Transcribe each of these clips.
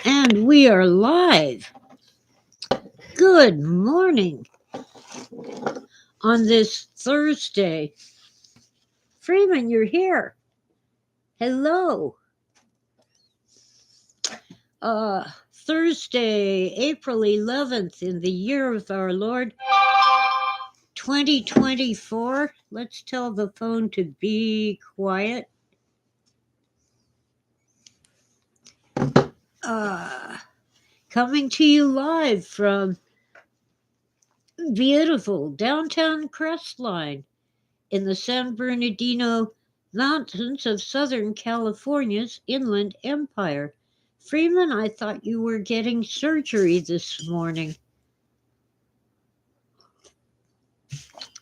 And we are live. Good morning on this Thursday. Freeman, you're here. Hello. Thursday, April 11th, in the year of our Lord 2024. Let's tell the phone to be quiet. Coming to you live from beautiful downtown Crestline in the San Bernardino Mountains of Southern California's Inland Empire. Freeman, I thought you were getting surgery this morning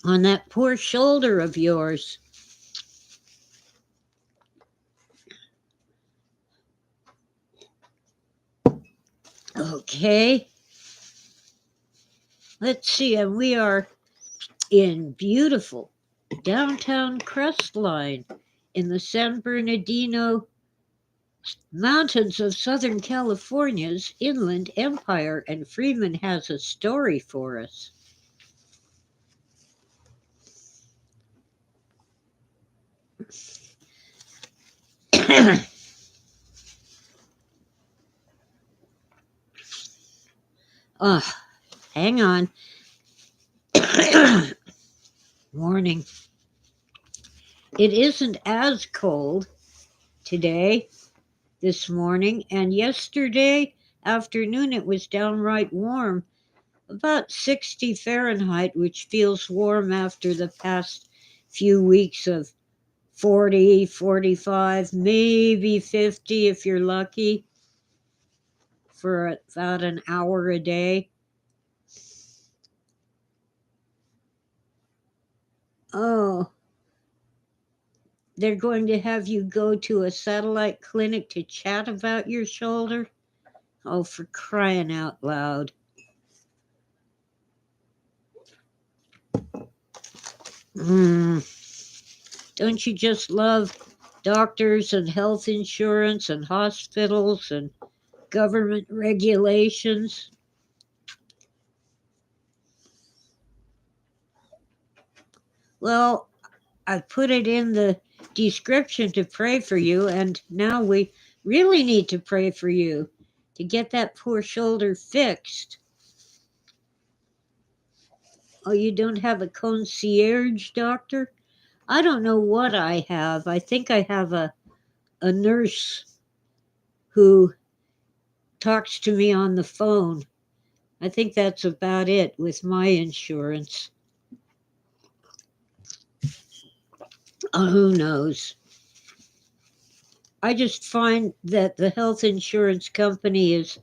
on that poor shoulder of yours. Okay. Let's see, and we are in beautiful downtown Crestline in the San Bernardino Mountains of Southern California's Inland Empire, and Freeman has a story for us. Hang on. Morning. It isn't as cold today, this morning, and yesterday afternoon it was downright warm, about 60 Fahrenheit, which feels warm after the past few weeks of 40, 45, maybe 50 if you're lucky, for about an hour a day. Oh, they're going to have you go to a satellite clinic to chat about your shoulder? Oh, for crying out loud. Don't you just love doctors and health insurance and hospitals and government regulations? Well, I put it in the description to pray for you, and now we really need to pray for you to get that poor shoulder fixed. Oh, you don't have a concierge doctor? I don't know what I have. I think I have a nurse who talks to me on the phone. I think that's about it with my insurance. Who knows? I just find that the health insurance company is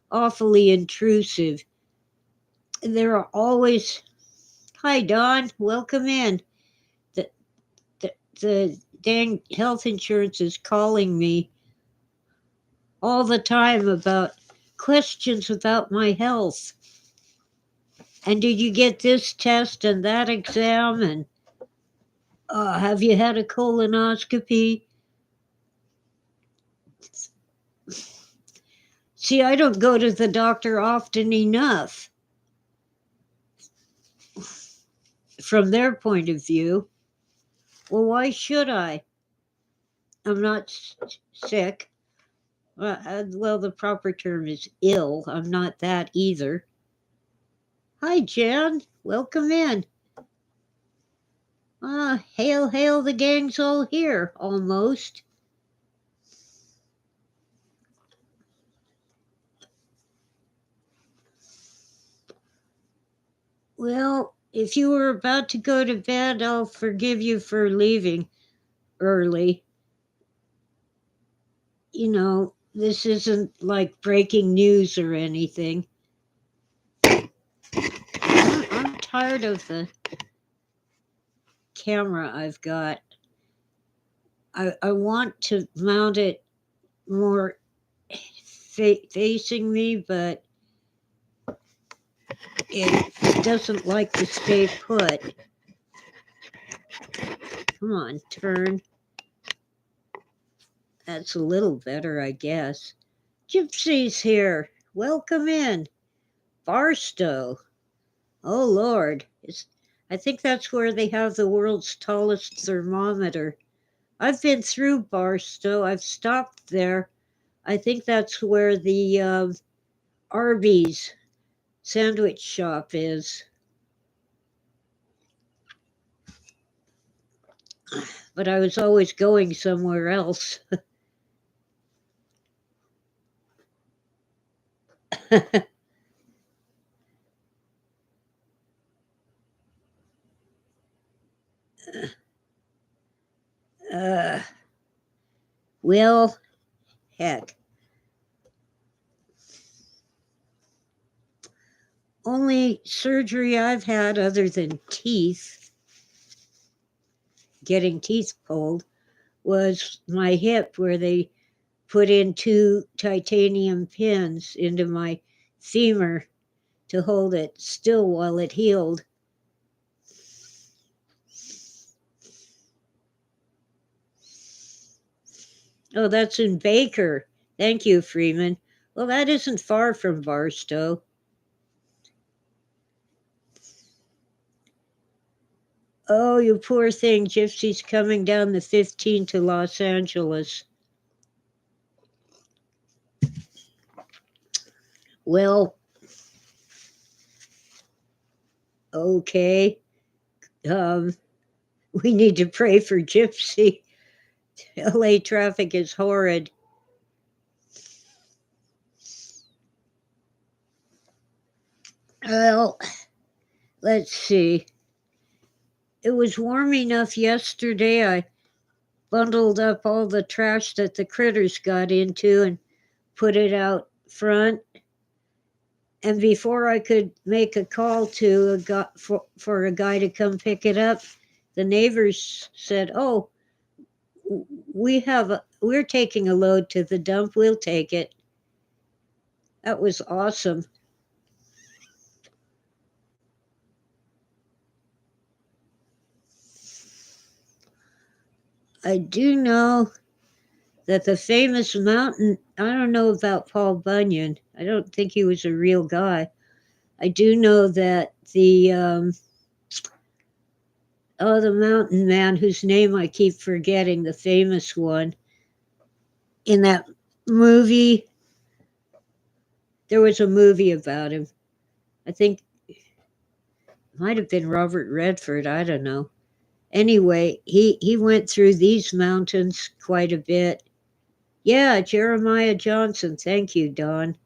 awfully intrusive. There are always, hi, Don, welcome in. The dang health insurance is calling me all the time about questions about my health. And did you get this test and that exam? And have you had a colonoscopy? See, I don't go to the doctor often enough from their point of view. Well, why should I? I'm not sick. Well, the proper term is ill. I'm not that either. Hi, Jan. Welcome in. Hail, hail, the gang's all here, almost. Well, if you were about to go to bed, I'll forgive you for leaving early. You know, this isn't like breaking news or anything. I'm tired of the camera I've got. I want to mount it more facing me, but it doesn't like to stay put. Come on, turn. That's a little better, I guess. Gypsy's here. Welcome in. Barstow. Oh, Lord. I think that's where they have the world's tallest thermometer. I've been through Barstow. I've stopped there. I think that's where the Arby's sandwich shop is. But I was always going somewhere else. uh, well, heck. Only surgery I've had other than teeth, getting teeth pulled, was my hip where they put in 2 titanium pins into my femur to hold it still while it healed. Oh, that's in Baker. Thank you, Freeman. Well, that isn't far from Barstow. Oh, you poor thing. Gypsy's coming down the 15th to Los Angeles. Well, okay. We need to pray for Gypsy. LA traffic is horrid. Well, let's see. It was warm enough yesterday. I bundled up all the trash that the critters got into and put it out front. And before I could make a call to a guy, for a guy to come pick it up, the neighbors said, "Oh, we're taking a load to the dump. We'll take it." That was awesome. I do know that the famous mountain, I don't know about Paul Bunyan. I don't think he was a real guy. I do know that the mountain man whose name I keep forgetting, the famous one, in that movie, there was a movie about him. I think it might have been Robert Redford. I don't know. Anyway, he went through these mountains quite a bit. Yeah, Jeremiah Johnson. Thank you, Don.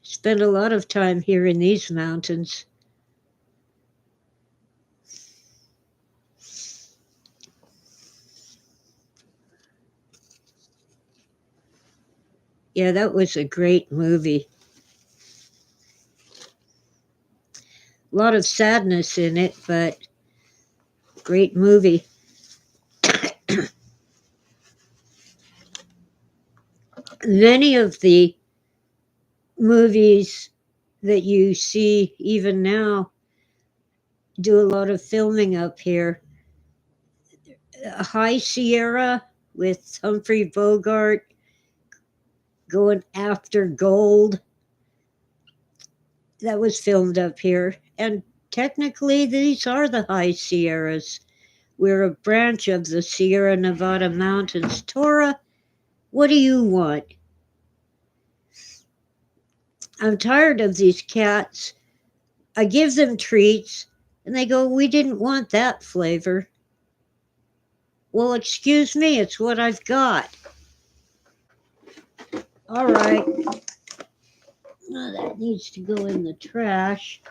Spent a lot of time here in these mountains. Yeah, that was a great movie. A lot of sadness in it, but great movie. Many of the movies that you see even now do a lot of filming up here. High Sierra with Humphrey Bogart going after gold. That was filmed up here. And technically, these are the High Sierras. We're a branch of the Sierra Nevada mountains. Tora, what do you want? I'm tired of these cats. I give them treats, and they go, "We didn't want that flavor." Well, excuse me, it's what I've got. All right. Oh, that needs to go in the trash.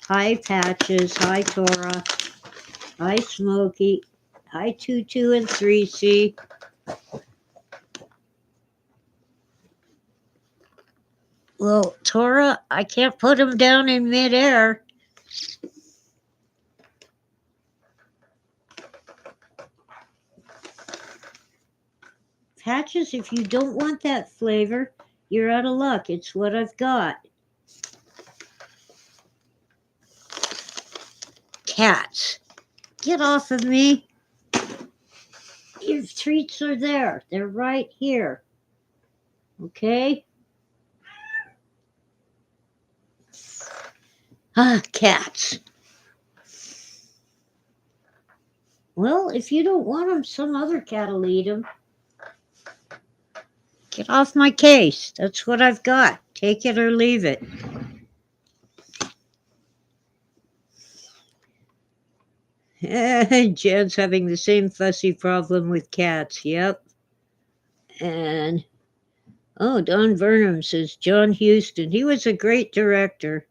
Hi, Patches. Hi, Tora. Hi, Smokey. Hi, 22 and 3C. Well, Tora, I can't put them down in midair. Patches, if you don't want that flavor, you're out of luck. It's what I've got. Cats, get off of me. Your treats are there. They're right here. Okay? Ah, cats. Well, if you don't want them, some other cat will eat them. Get off my case. That's what I've got. Take it or leave it. Jen's having the same fussy problem with cats. Yep. And, oh, Don Burnham says John Huston. He was a great director.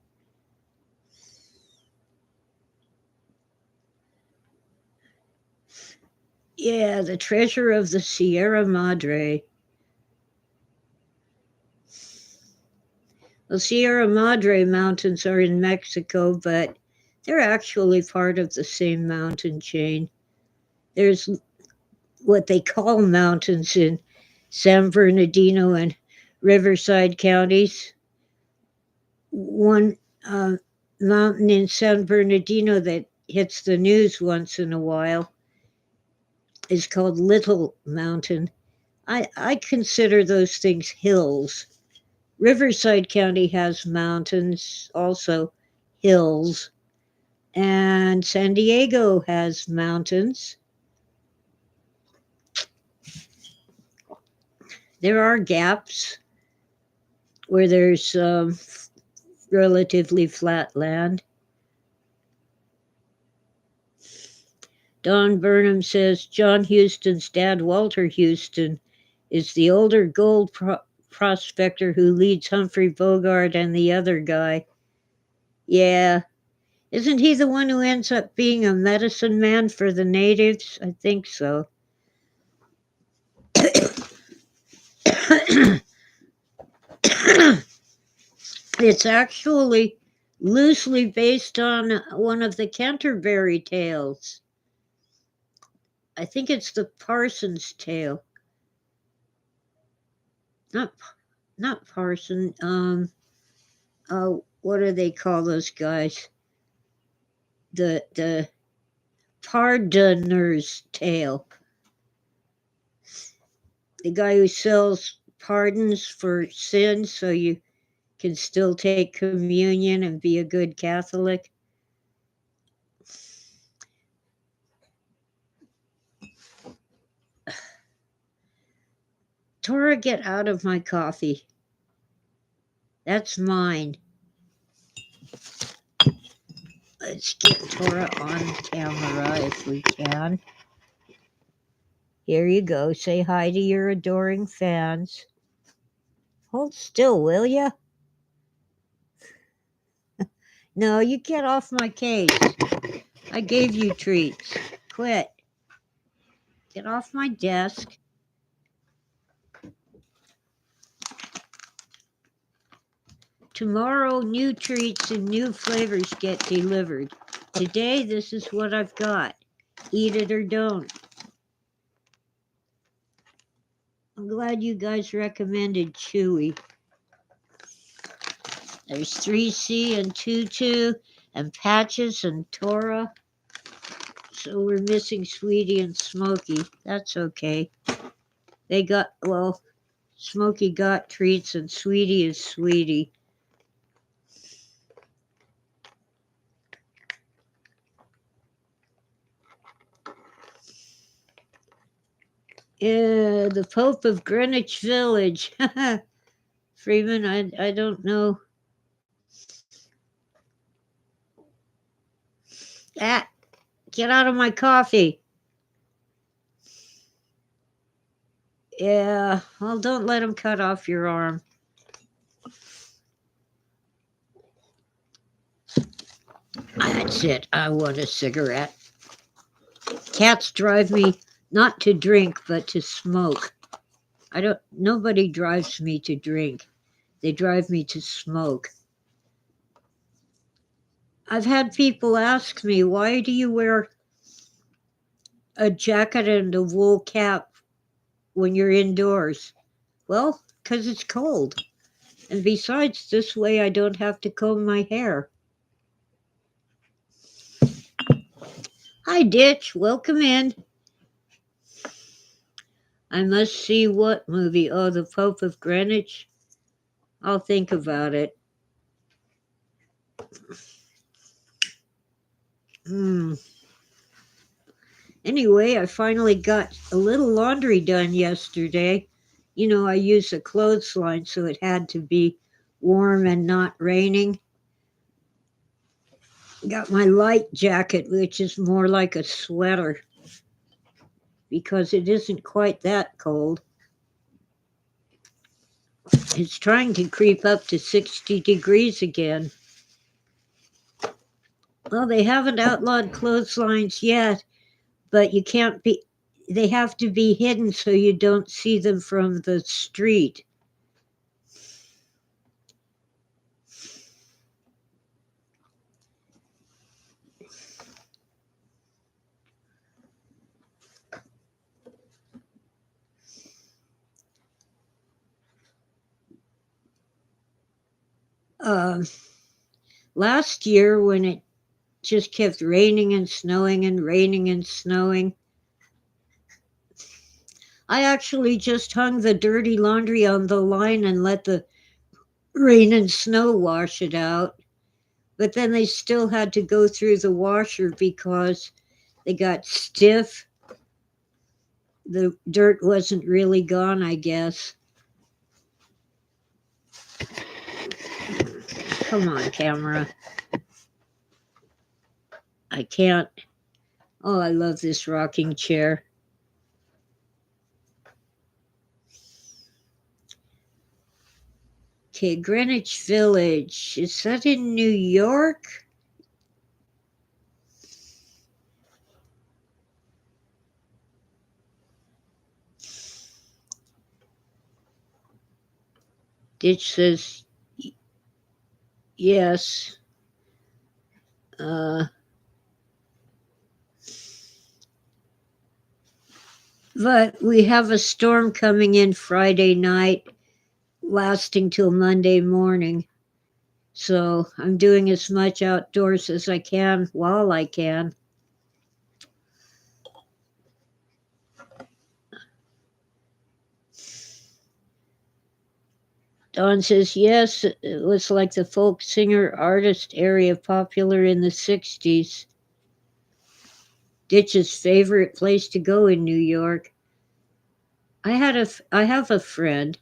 Yeah, the treasure of the Sierra Madre. The Sierra Madre Mountains are in Mexico, but they're actually part of the same mountain chain. There's what they call mountains in San Bernardino and Riverside counties. One mountain in San Bernardino that hits the news once in a while is called Little Mountain. I consider those things hills. Riverside County has mountains, also hills, and San Diego has mountains. There are gaps where there's relatively flat land. Don Burnham says John Huston's dad, Walter Huston, is the older gold prospector who leads Humphrey Bogart and the other guy. Yeah. Isn't he the one who ends up being a medicine man for the natives? I think so. It's actually loosely based on one of the Canterbury Tales. I think it's the Parsons Tale. Not Parson. What do they call those guys? The Pardoner's Tale. The guy who sells pardons for sin so you can still take communion and be a good Catholic. Tora, get out of my coffee. That's mine. Let's get Tora on camera if we can. Here you go. Say hi to your adoring fans. Hold still, will ya? No, you get off my case. I gave you treats. Quit. Get off my desk. Tomorrow, new treats and new flavors get delivered. Today, this is what I've got. Eat it or don't. I'm glad you guys recommended Chewy. There's 3C and Tutu and Patches and Tora. So we're missing Sweetie and Smokey. That's okay. They got, well, Smokey got treats and Sweetie is Sweetie. Yeah, the Pope of Greenwich Village. Freeman, I don't know. Ah, get out of my coffee. Yeah, well, don't let him cut off your arm. That's it. I want a cigarette. Cats drive me not to drink, but to smoke. Nobody drives me to drink. They drive me to smoke. I've had people ask me, why do you wear a jacket and a wool cap when you're indoors? Well, because it's cold. And besides, this way I don't have to comb my hair. Hi, Ditch. Welcome in. I must see what movie? Oh, The Pope of Greenwich? I'll think about it. Anyway, I finally got a little laundry done yesterday. You know, I use a clothesline, so it had to be warm and not raining. Got my light jacket, which is more like a sweater because it isn't quite that cold. It's trying to creep up to 60 degrees again. Well, they haven't outlawed clotheslines yet, but they have to be hidden so you don't see them from the street. Last year, when it just kept raining and snowing and raining and snowing, I actually just hung the dirty laundry on the line and let the rain and snow wash it out. But then they still had to go through the washer because they got stiff. The dirt wasn't really gone, I guess. Come on, camera. I can't. Oh, I love this rocking chair. Okay, Greenwich Village. Is that in New York? Ditch says yes. But we have a storm coming in Friday night, lasting till Monday morning. So I'm doing as much outdoors as I can while I can. Don says, yes, it was like the folk singer artist area popular in the 60s. Ditch's favorite place to go in New York. I have a friend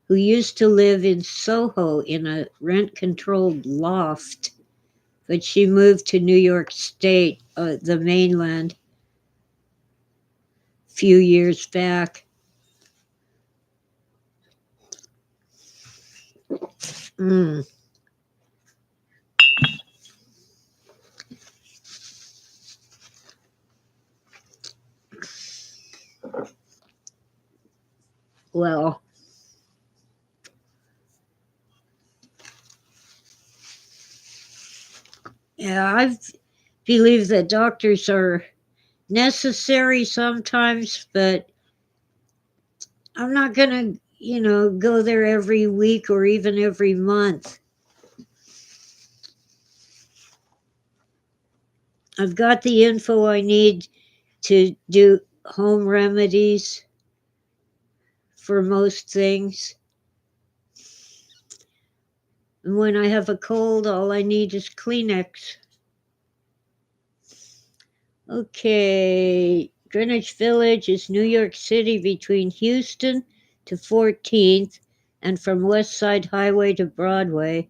who used to live in Soho in a rent-controlled loft, but she moved to New York State, the mainland, a few years back. Well, yeah, I believe that doctors are necessary sometimes, but I'm not going to, go there every week or even every month. I've got the info I need to do home remedies for most things. And when I have a cold, all I need is Kleenex. Okay, Greenwich Village is New York City between Houston to 14th and from West Side Highway to Broadway.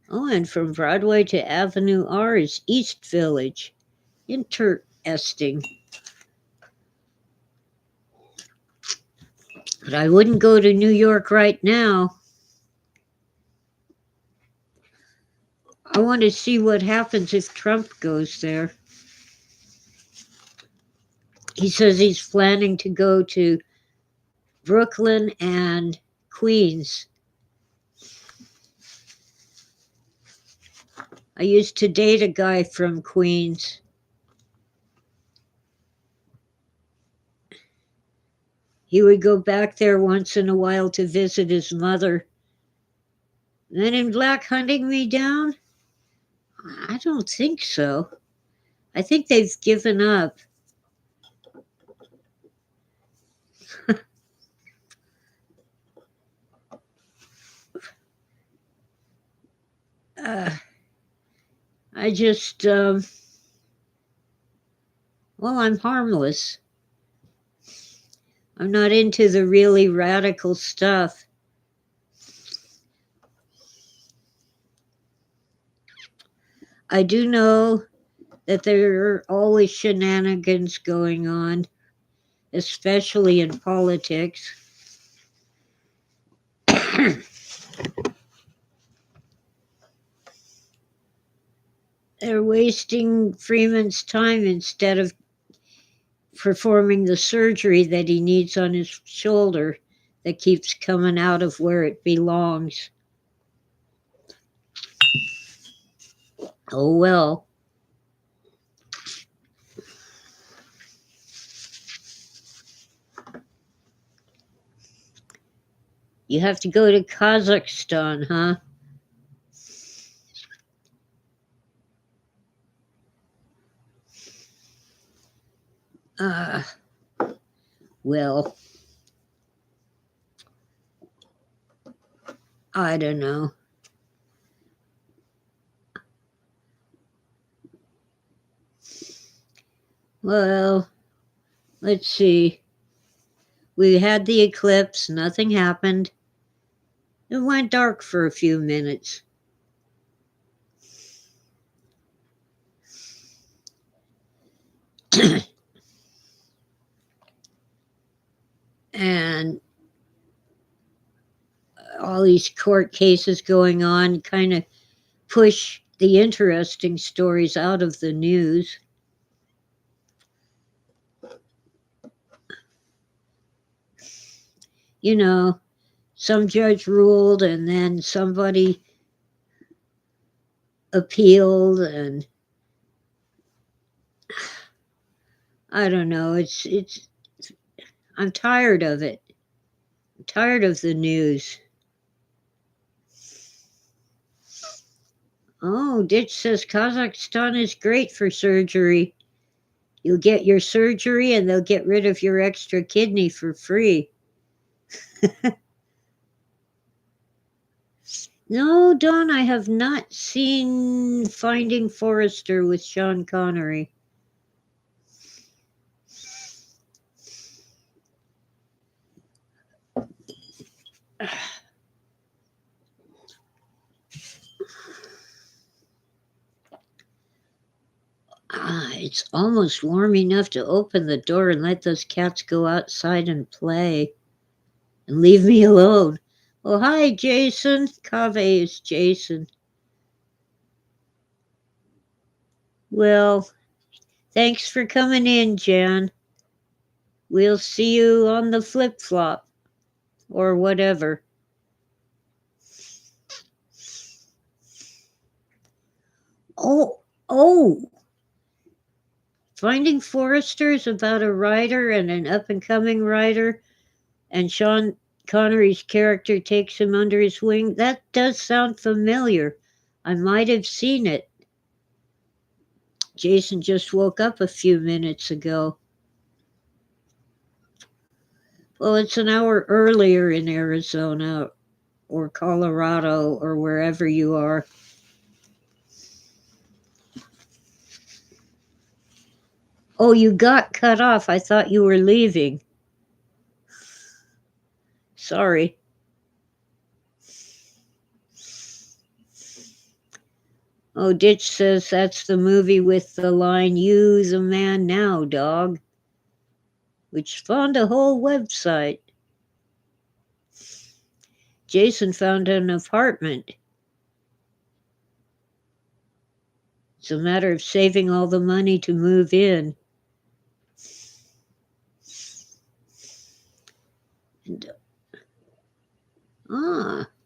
Oh, and from Broadway to Avenue R is East Village. Interesting. But I wouldn't go to New York right now. I want to see what happens if Trump goes there. He says he's planning to go to Brooklyn and Queens. I used to date a guy from Queens. He would go back there once in a while to visit his mother. Men in Black hunting me down? I don't think so. I think they've given up. I just, well, I'm harmless. I'm not into the really radical stuff. I do know that there are always shenanigans going on, especially in politics. They're wasting Freeman's time instead of performing the surgery that he needs on his shoulder that keeps coming out of where it belongs. Oh well. You have to go to Kazakhstan, huh? Well, I don't know. Well, let's see. We had the eclipse, nothing happened. It went dark for a few minutes. And all these court cases going on kind of push the interesting stories out of the news. You know, some judge ruled and then somebody appealed, and I don't know. It's I'm tired of it. I'm tired of the news. Oh, Ditch says Kazakhstan is great for surgery. You'll get your surgery and they'll get rid of your extra kidney for free. No, Dawn, I have not seen Finding Forrester with Sean Connery. It's almost warm enough to open the door and let those cats go outside and play and leave me alone. Oh, hi, Jason. Cave is Jason. Well, thanks for coming in, Jan. We'll see you on the flip flop or whatever. Oh, Finding Forrester is about a writer and an up and coming writer, and Sean Connery's character takes him under his wing. That does sound familiar. I might have seen it. Jason just woke up a few minutes ago. Well, it's an hour earlier in Arizona or Colorado or wherever you are. Oh, you got cut off. I thought you were leaving. Sorry. Oh, Ditch says that's the movie with the line, "You the man now, dog," which spawned a whole website. Jason found an apartment. It's a matter of saving all the money to move in. And,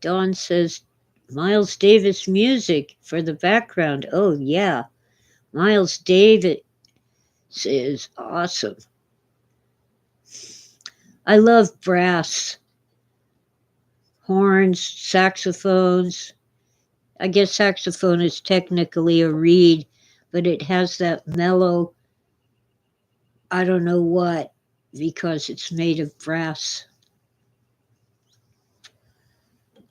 Dawn says Miles Davis music for the background. Oh, yeah. Miles Davis is awesome. I love brass, horns, saxophones. I guess saxophone is technically a reed, but it has that mellow, I don't know what, because it's made of brass.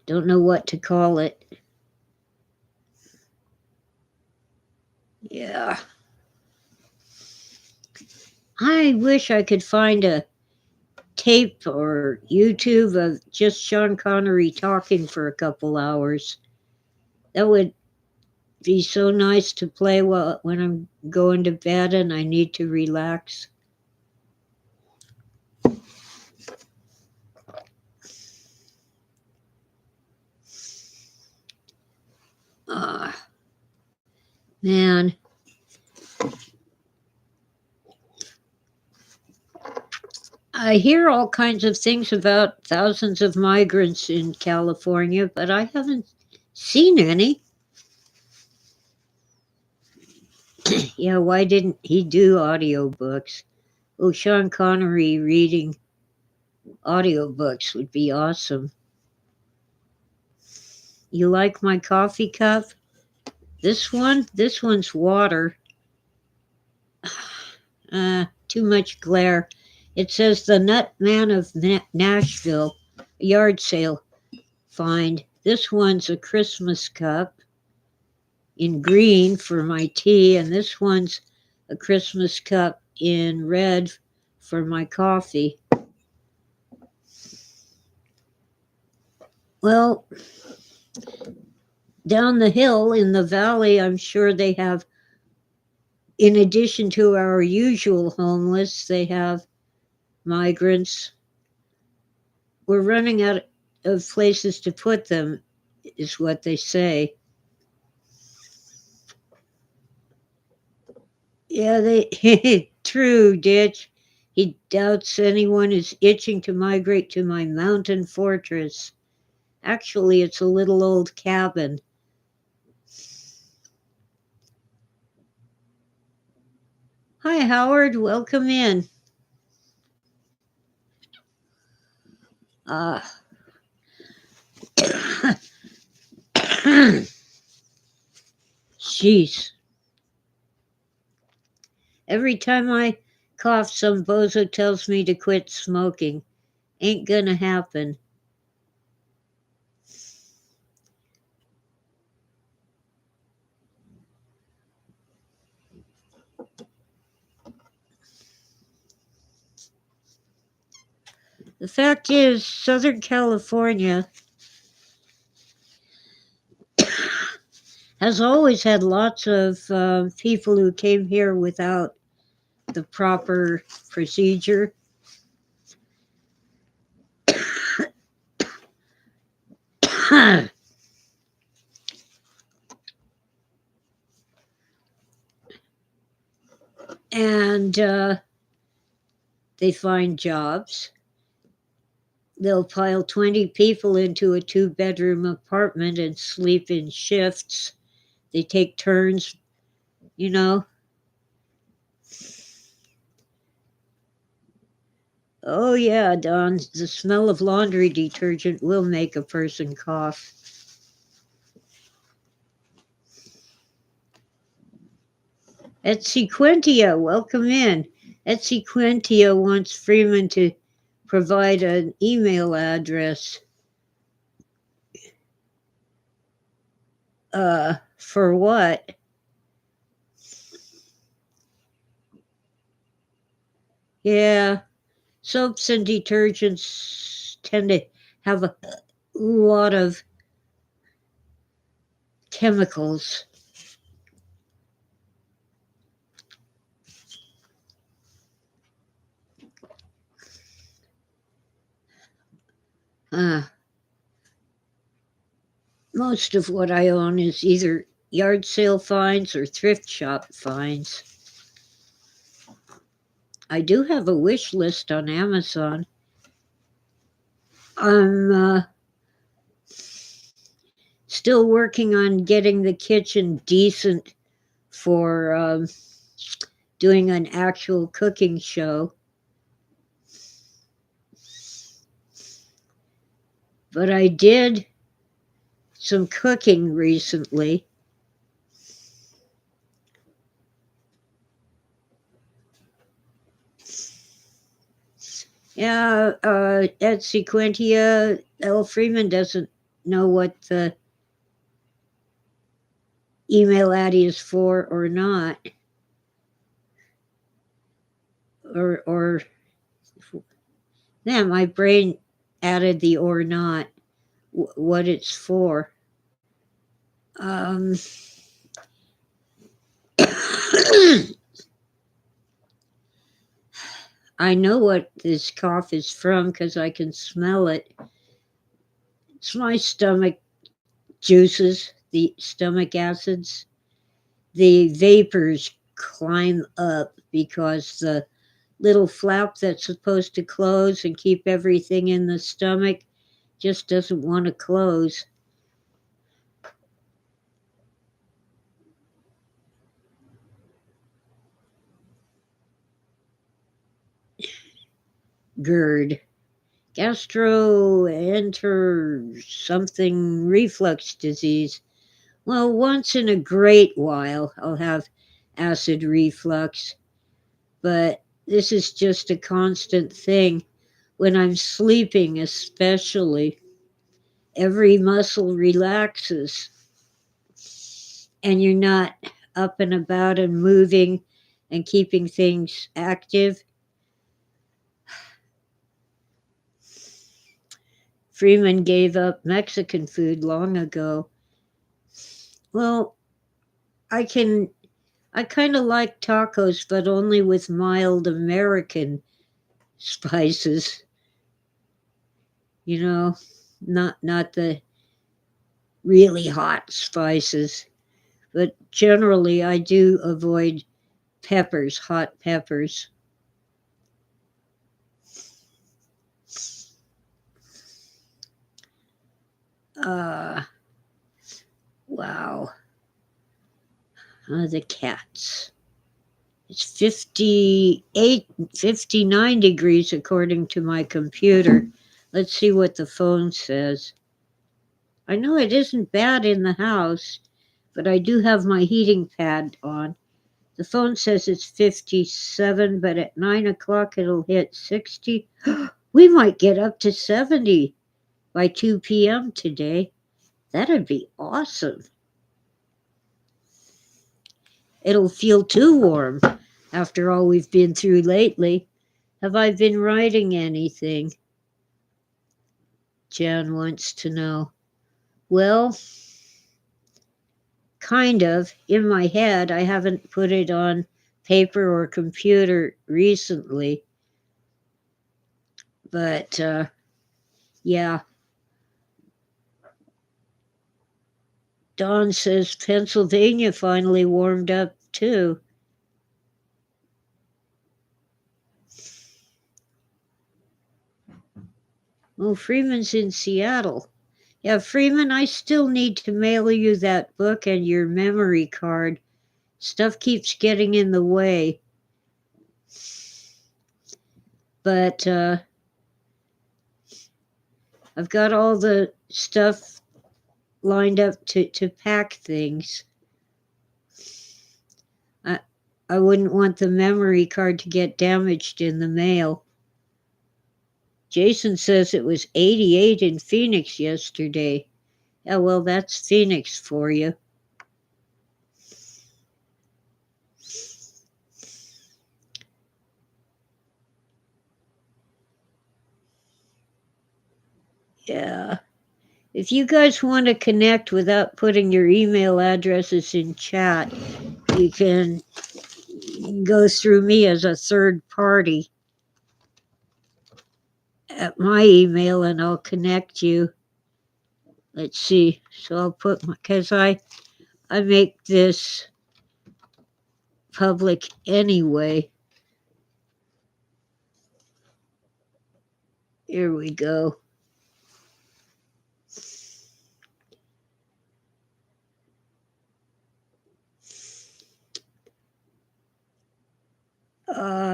Don't know what to call it. Yeah. I wish I could find a tape or YouTube of just Sean Connery talking for a couple hours. That would be so nice to play when I'm going to bed and I need to relax. Man, I hear all kinds of things about thousands of migrants in California, but I haven't seen any. Yeah, why didn't he do audiobooks? Oh, Sean Connery reading audiobooks would be awesome. You like my coffee cup? This one? This one's water. Too much glare. It says the Nut Man of Nashville, yard sale find. This one's a Christmas cup in green for my tea, and this one's a Christmas cup in red for my coffee. Well, down the hill in the valley, I'm sure they have, in addition to our usual homeless, they have migrants. We're running out of places to put them, is what they say. Yeah, they true, Ditch. He doubts anyone is itching to migrate to my mountain fortress. Actually, it's a little old cabin. Hi, Howard. Welcome in. Uh, Jeez. Every time I cough, some bozo tells me to quit smoking. Ain't gonna happen. The fact is, Southern California has always had lots of people who came here without the proper procedure. And they find jobs. They'll pile 20 people into a 2-bedroom apartment and sleep in shifts. They take turns, you know. Oh, yeah, Don, the smell of laundry detergent will make a person cough. Etsequentia, welcome in. Etsequentia wants Freeman to provide an email address. For what? Yeah, soaps and detergents tend to have a lot of chemicals. Most of what I own is either yard sale finds or thrift shop finds. I do have a wish list on Amazon. I'm still working on getting the kitchen decent for doing an actual cooking show. But I did some cooking recently. Yeah, at Sequentia, L. Freeman doesn't know what the email Addie is for or not, or yeah, my brain added the or not, what it's for. I know what this cough is from because I can smell it. It's my stomach juices, the stomach acids. The vapors climb up because the little flap that's supposed to close and keep everything in the stomach just doesn't want to close. GERD. Gastroenter something reflux disease. Well, once in a great while, I'll have acid reflux, but this is just a constant thing. When I'm sleeping, especially, every muscle relaxes and you're not up and about and moving and keeping things active. Freeman gave up Mexican food long ago. Well, I kind of like tacos, but only with mild American spices. You know, not the really hot spices. But generally, I do avoid peppers, hot peppers. Uh, wow. The cats. It's 58, 59 degrees according to my computer. Let's see what the phone says. I know it isn't bad in the house, but I do have my heating pad on. The phone says it's 57, but at 9 o'clock it'll hit 60. We might get up to 70 by 2 p.m. today. That'd be awesome. It'll feel too warm after all we've been through lately. Have I been writing anything? Jan wants to know. Well, kind of. In my head, I haven't put it on paper or computer recently. But yeah. Dawn says Pennsylvania finally warmed up too. Oh, Freeman's in Seattle. Yeah, Freeman, I still need to mail you that book and your memory card. Stuff keeps getting in the way. But I've got all the stuff lined up to pack things. I wouldn't want the memory card to get damaged in the mail. Jason says it was 88 in Phoenix yesterday. Yeah, well, that's Phoenix for you. Yeah. If you guys want to connect without putting your email addresses in chat, you can go through me as a third party at my email and I'll connect you. Let's see. So I'll put because I make this public anyway. Here we go.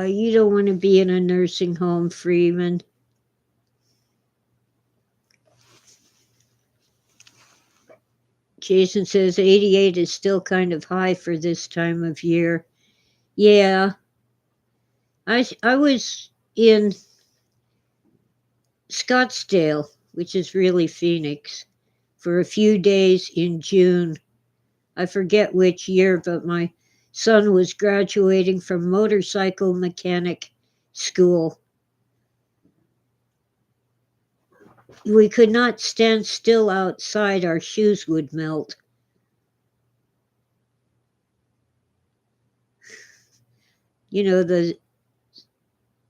You don't want to be in a nursing home, Freeman. Jason says 88 is still kind of high for this time of year. Yeah. I was in Scottsdale, which is really Phoenix, for a few days in June I forget which year, but my son was graduating from motorcycle mechanic school. We could not stand still outside, our shoes would melt. You know, the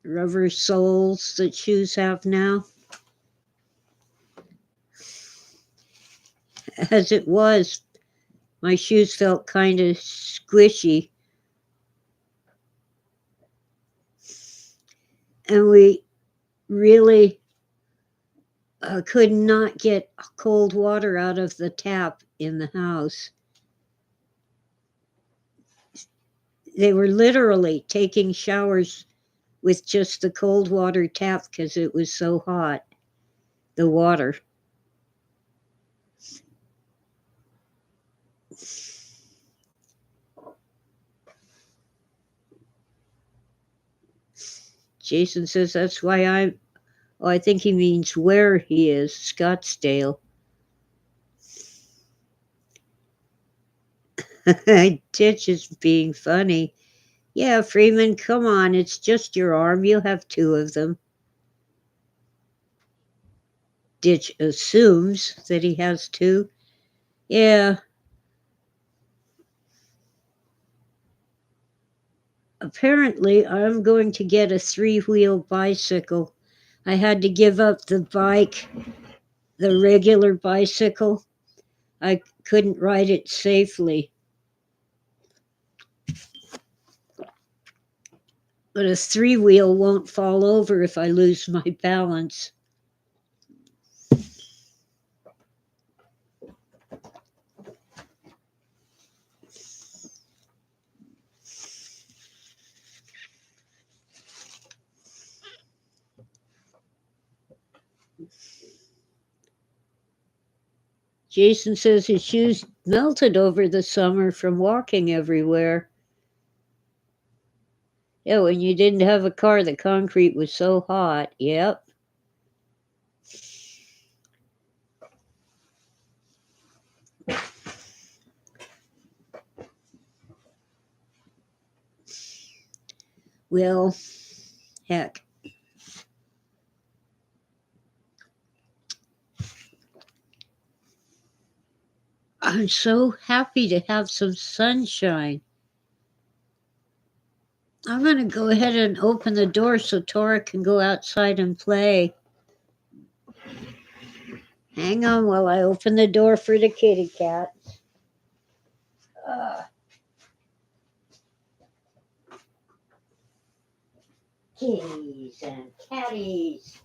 rubber soles that shoes have now? As it was, my shoes felt kind of squishy. And we really could not get cold water out of the tap in the house. They were literally taking showers with just the cold water tap because it was so hot, the water. Jason says that's why I think he means where he is, Scottsdale. Titch is being funny. Yeah, Freeman, come on, it's just your arm. You'll have two of them. Ditch assumes that he has two. Yeah. Apparently, I'm going to get a 3-wheel bicycle. I had to give up the bike, the regular bicycle. I couldn't ride it safely. But a 3-wheel won't fall over if I lose my balance. Jason says his shoes melted over the summer from walking everywhere. Yeah, when you didn't have a car, the concrete was so hot. Yep. Well, heck. I'm so happy to have some sunshine. I'm going to go ahead and open the door so Tora can go outside and play. Hang on while I open the door for the kitty cat. Kitties and catties.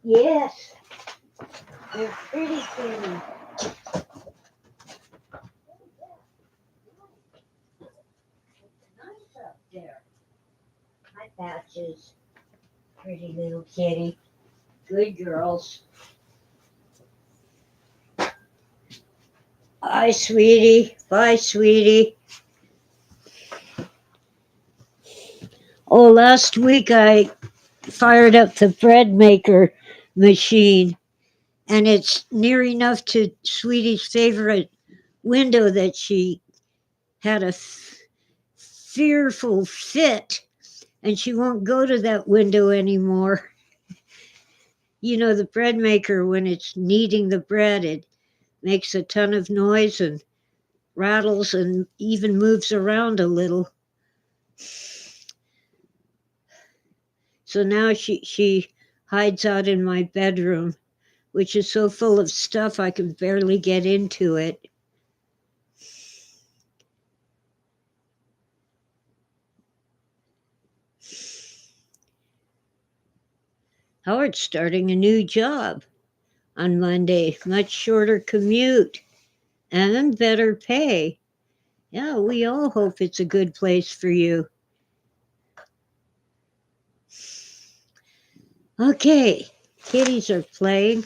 Yes, they're pretty kitties. Nice up there. Hi, Patches. Pretty little kitty. Good girls. Hi, sweetie. Bye, sweetie. Oh, last week I fired up the bread maker machine, and it's near enough to Sweetie's favorite window that she had a fearful fit, and she won't go to that window anymore. You know, the bread maker, when it's kneading the bread, it makes a ton of noise and rattles and even moves around a little. So now she hides out in my bedroom, which is so full of stuff I can barely get into it. Howard's starting a new job on Monday, much shorter commute and better pay. Yeah, we all hope it's a good place for you. Okay, kitties are playing.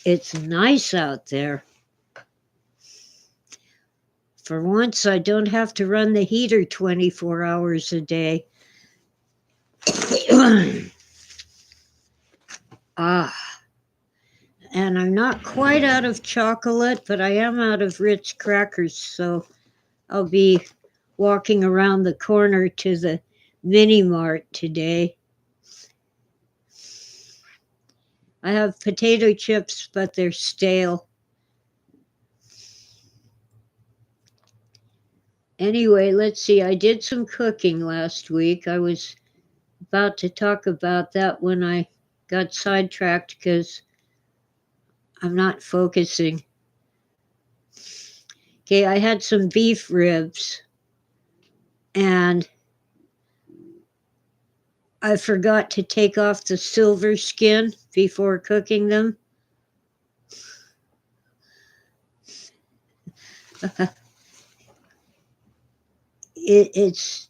It's nice out there. For once, I don't have to run the heater 24 hours a day. And I'm not quite out of chocolate, but I am out of Ritz crackers, so I'll be walking around the corner to the mini mart today. I have potato chips, but they're stale. Anyway, let's see. I did some cooking last week. I was about to talk about that when I got sidetracked because I'm not focusing. Okay, I had some beef ribs and I forgot to take off the silver skin before cooking them. It's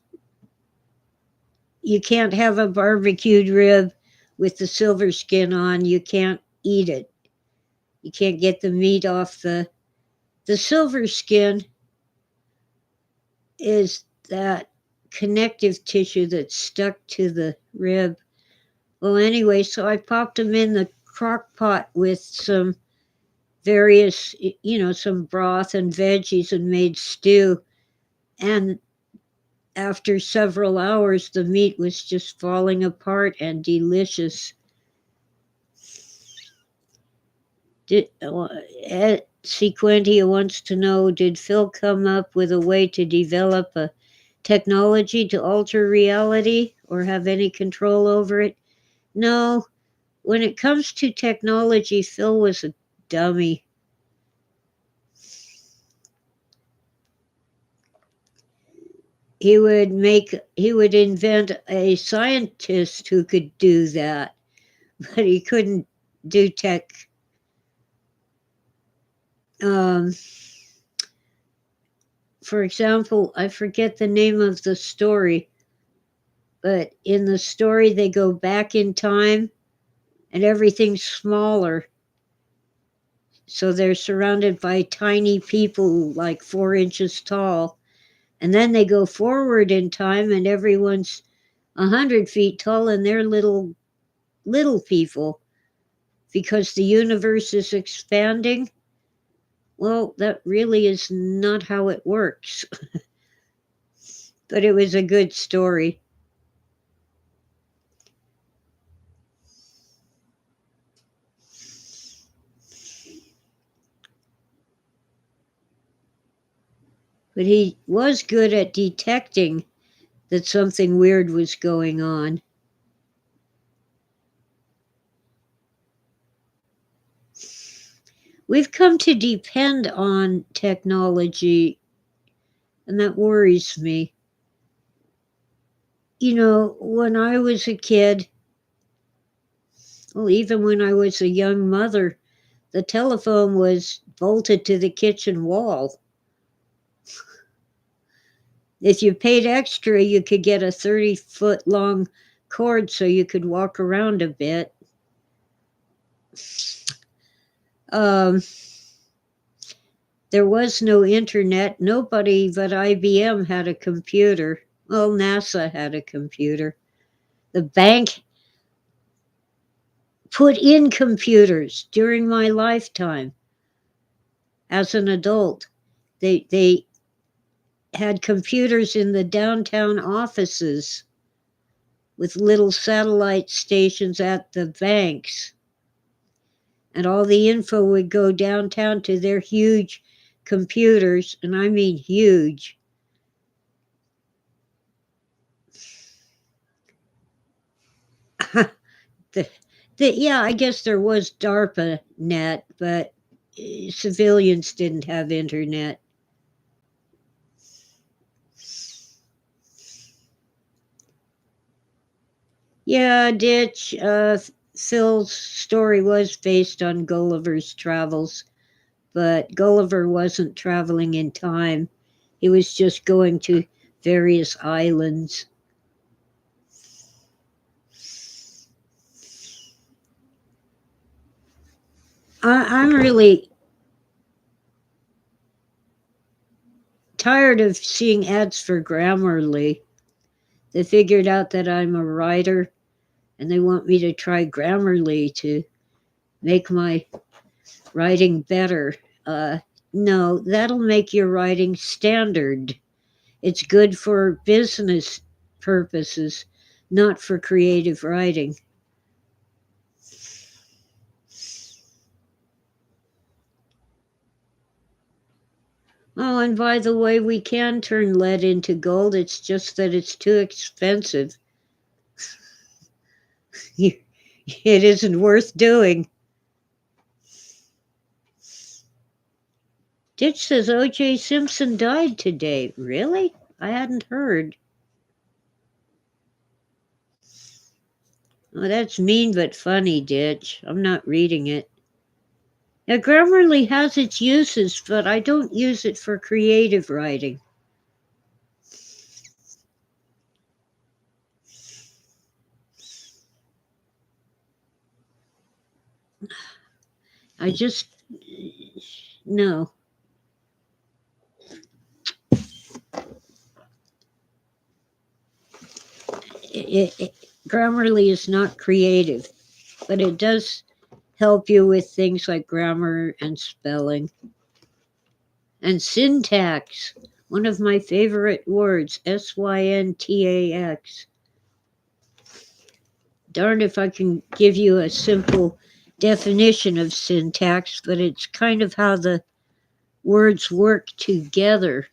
you can't have a barbecued rib with the silver skin on. You can't eat it. You can't get the meat off the silver skin is that connective tissue that's stuck to the rib. Well, anyway, so I popped them in the crock pot with some various, some broth and veggies and made stew. And after several hours, the meat was just falling apart and delicious. Ed Sequentia wants to know, did Phil come up with a way to develop a technology to alter reality or have any control over it? No. When it comes to technology, Phil was a dummy. He would invent a scientist who could do that, but he couldn't do tech. For example, I forget the name of the story, but in the story they go back in time and everything's smaller. So they're surrounded by tiny people like 4 inches tall. And then they go forward in time and everyone's 100 feet tall and they're little people because the universe is expanding. Well, that really is not how it works. But it was a good story. But he was good at detecting that something weird was going on. We've come to depend on technology, and that worries me. When I was a kid, well, even when I was a young mother, the telephone was bolted to the kitchen wall. If you paid extra, you could get a 30-foot long cord so you could walk around a bit. There was no internet. Nobody but IBM had a computer. Well, NASA had a computer. The bank put in computers during my lifetime as an adult. They had computers in the downtown offices with little satellite stations at the banks. And all the info would go downtown to their huge computers, and I mean huge. Yeah, I guess there was DARPA net, but civilians didn't have internet. Yeah, Ditch. Phil's story was based on Gulliver's travels, but Gulliver wasn't traveling in time. He was just going to various islands. I'm really tired of seeing ads for Grammarly. They figured out that I'm a writer and they want me to try Grammarly to make my writing better. No, that'll make your writing standard. It's good for business purposes, not for creative writing. Oh, and by the way, we can turn lead into gold. It's just that it's too expensive. It isn't worth doing. Ditch says O.J. Simpson died today. Really? I hadn't heard. Oh, that's mean but funny, Ditch. I'm not reading it. Now, Grammarly has its uses, but I don't use it for creative writing. I just, no. Grammarly is not creative, but it does help you with things like grammar and spelling. And syntax, one of my favorite words, syntax. Darned if I can give you a simple definition of syntax, but it's kind of how the words work together.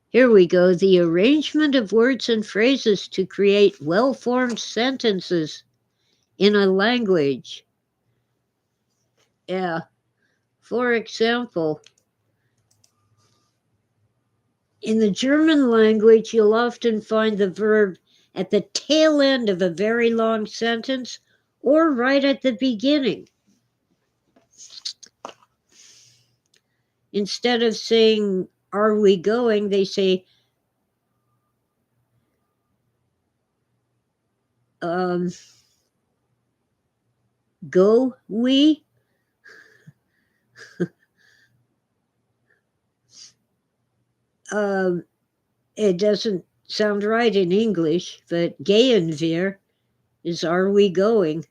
Here we go. The arrangement of words and phrases to create well-formed sentences in a language. Yeah. For example, in the German language, you'll often find the verb at the tail end of a very long sentence or right at the beginning. Instead of saying, are we going, they say, go we? It doesn't sound right in English, but gehen wir is are we going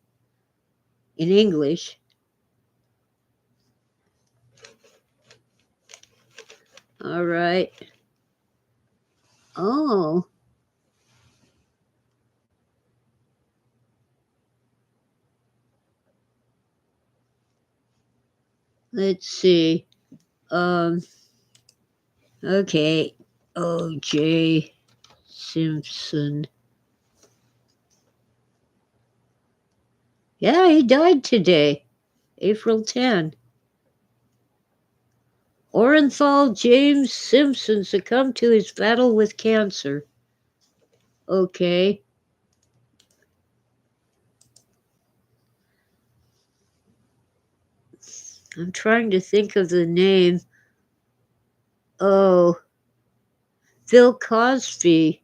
in English. All right. Oh. Let's see. Okay. O.J. Simpson. Yeah, he died today, April 10. Orenthal James Simpson succumbed to his battle with cancer. Okay. I'm trying to think of the name. Oh, Bill Cosby.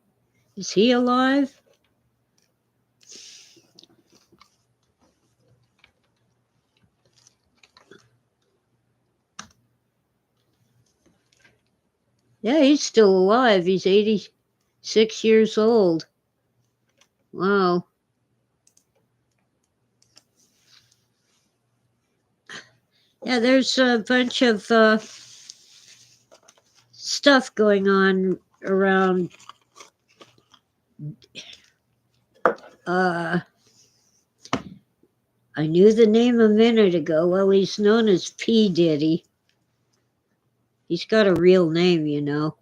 Is he alive? Yeah, he's still alive. He's 86 years old. Wow. Yeah, there's a bunch of stuff going on around I knew the name a minute ago. Well, he's known as P. Diddy. He's got a real name, you know.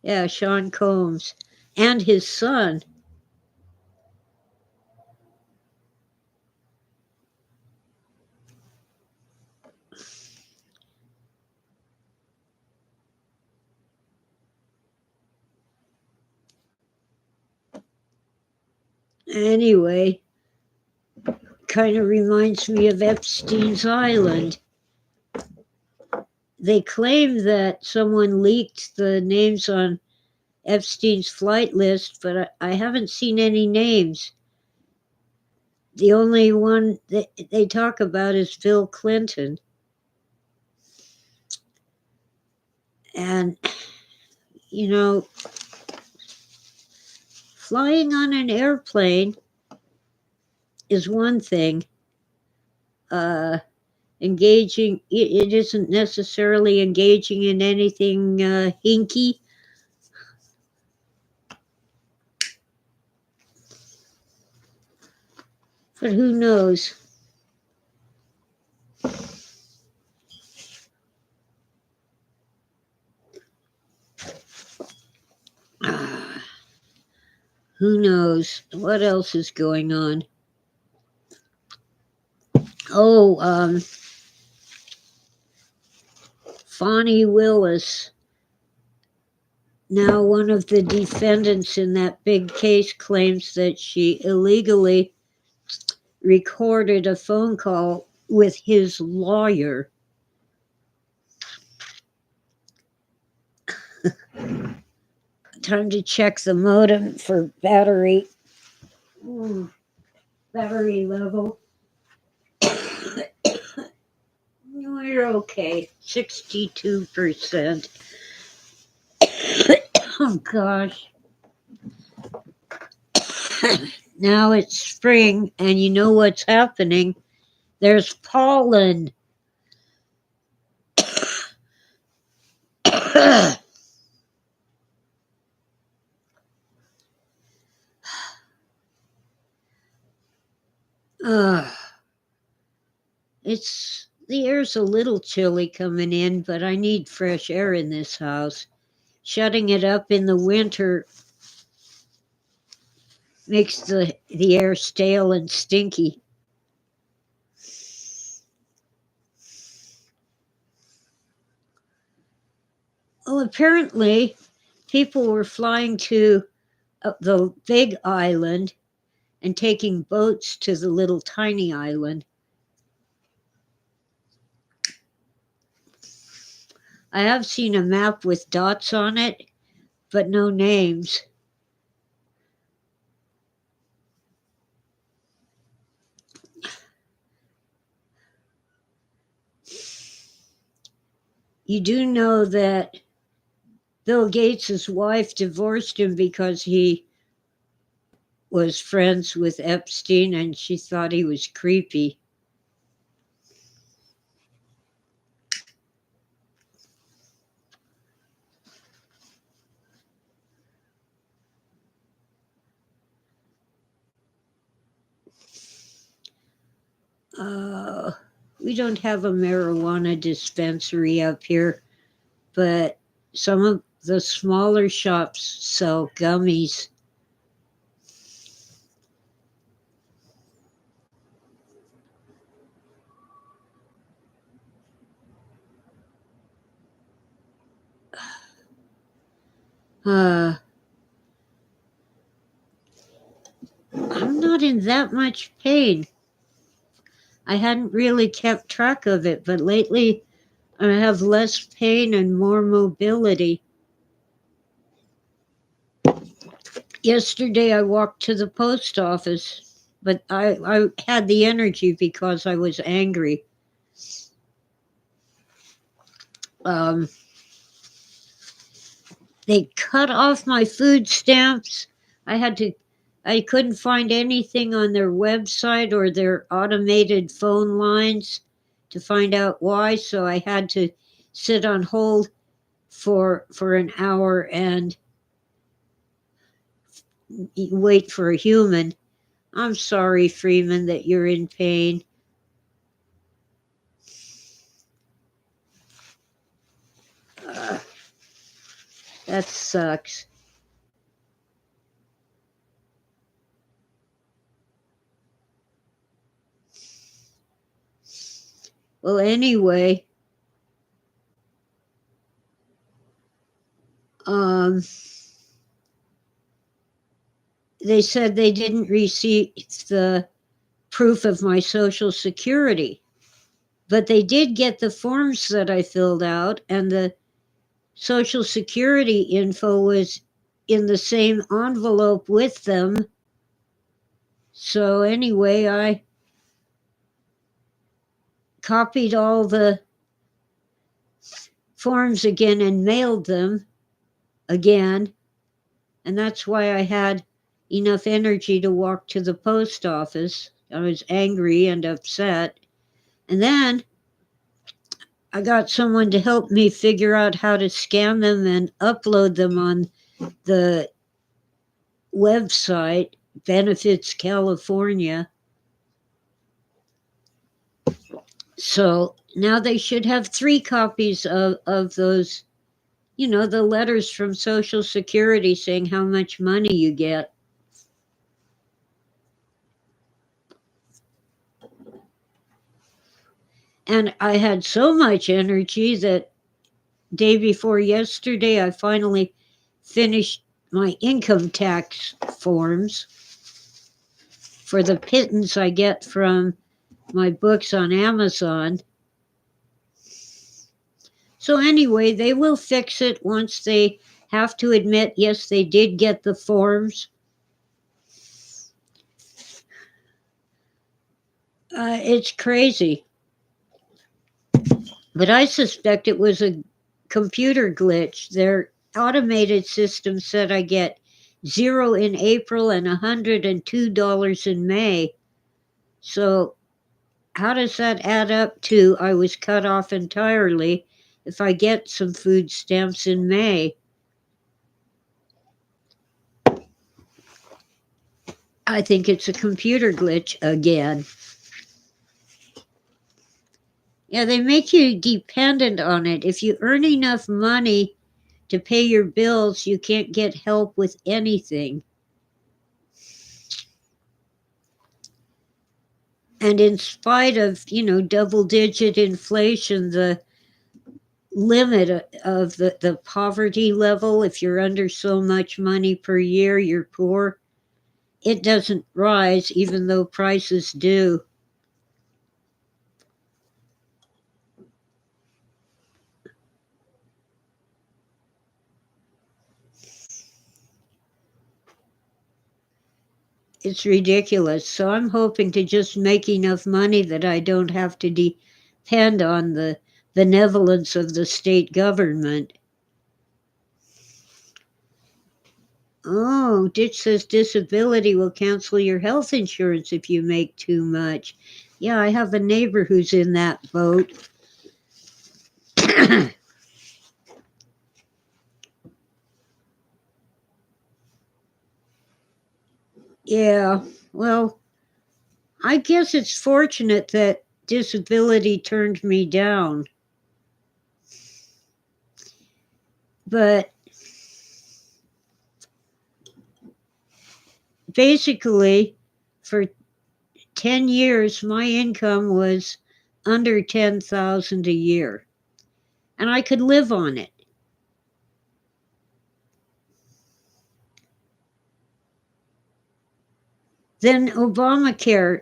Yeah, Sean Combs. And his son. Anyway, kind of reminds me of Epstein's Island. They claim that someone leaked the names on Epstein's flight list, but I haven't seen any names. The only one that they talk about is Bill Clinton. And you know, flying on an airplane is one thing. Engaging, it isn't necessarily engaging in anything hinky. But who knows? Who knows? What else is going on? Oh, Fonnie Willis, now one of the defendants in that big case, claims that she illegally recorded a phone call with his lawyer. Time to check the modem for battery level. We're okay, 62%. Oh gosh. Now it's spring, and you know what's happening? There's pollen. The air's a little chilly coming in, but I need fresh air in this house. Shutting it up in the winter makes the air stale and stinky. Well, apparently, people were flying to the big island and taking boats to the little tiny island. I have seen a map with dots on it, but no names. You do know that Bill Gates' wife divorced him because he was friends with Epstein and she thought he was creepy. We don't have a marijuana dispensary up here, but some of the smaller shops sell gummies. I'm not in that much pain. I hadn't really kept track of it, but lately I have less pain and more mobility. Yesterday I walked to the post office, but I had the energy because I was angry. They cut off my food stamps. I couldn't find anything on their website or their automated phone lines to find out why, so I had to sit on hold for an hour and wait for a human. I'm sorry, Freeman, that you're in pain. That sucks. Well, anyway, they said they didn't receive the proof of my Social Security, but they did get the forms that I filled out, and the Social Security info was in the same envelope with them. So anyway, I copied all the forms again and mailed them. again. And that's why I had enough energy to walk to the post office. I was angry and upset. And then I got someone to help me figure out how to scan them and upload them on the website, Benefits California. So now they should have 3 copies of those, the letters from Social Security saying how much money you get. And I had so much energy that day before yesterday, I finally finished my income tax forms for the pittance I get from my books on Amazon. So anyway, they will fix it once they have to admit, yes, they did get the forms. It's crazy. But I suspect it was a computer glitch. Their automated system said I get 0 in April and $102 in May. So how does that add up to I was cut off entirely if I get some food stamps in May? I think it's a computer glitch again. Yeah, they make you dependent on it. If you earn enough money to pay your bills, you can't get help with anything. And in spite of, double-digit inflation, the limit of the poverty level, if you're under so much money per year, you're poor, it doesn't rise even though prices do. It's ridiculous. So I'm hoping to just make enough money that I don't have to depend on the benevolence of the state government. Oh, Ditch says disability will cancel your health insurance if you make too much. Yeah, I have a neighbor who's in that boat. Yeah, well, I guess it's fortunate that disability turned me down. But basically, for 10 years, my income was under 10,000 a year, and I could live on it. Then Obamacare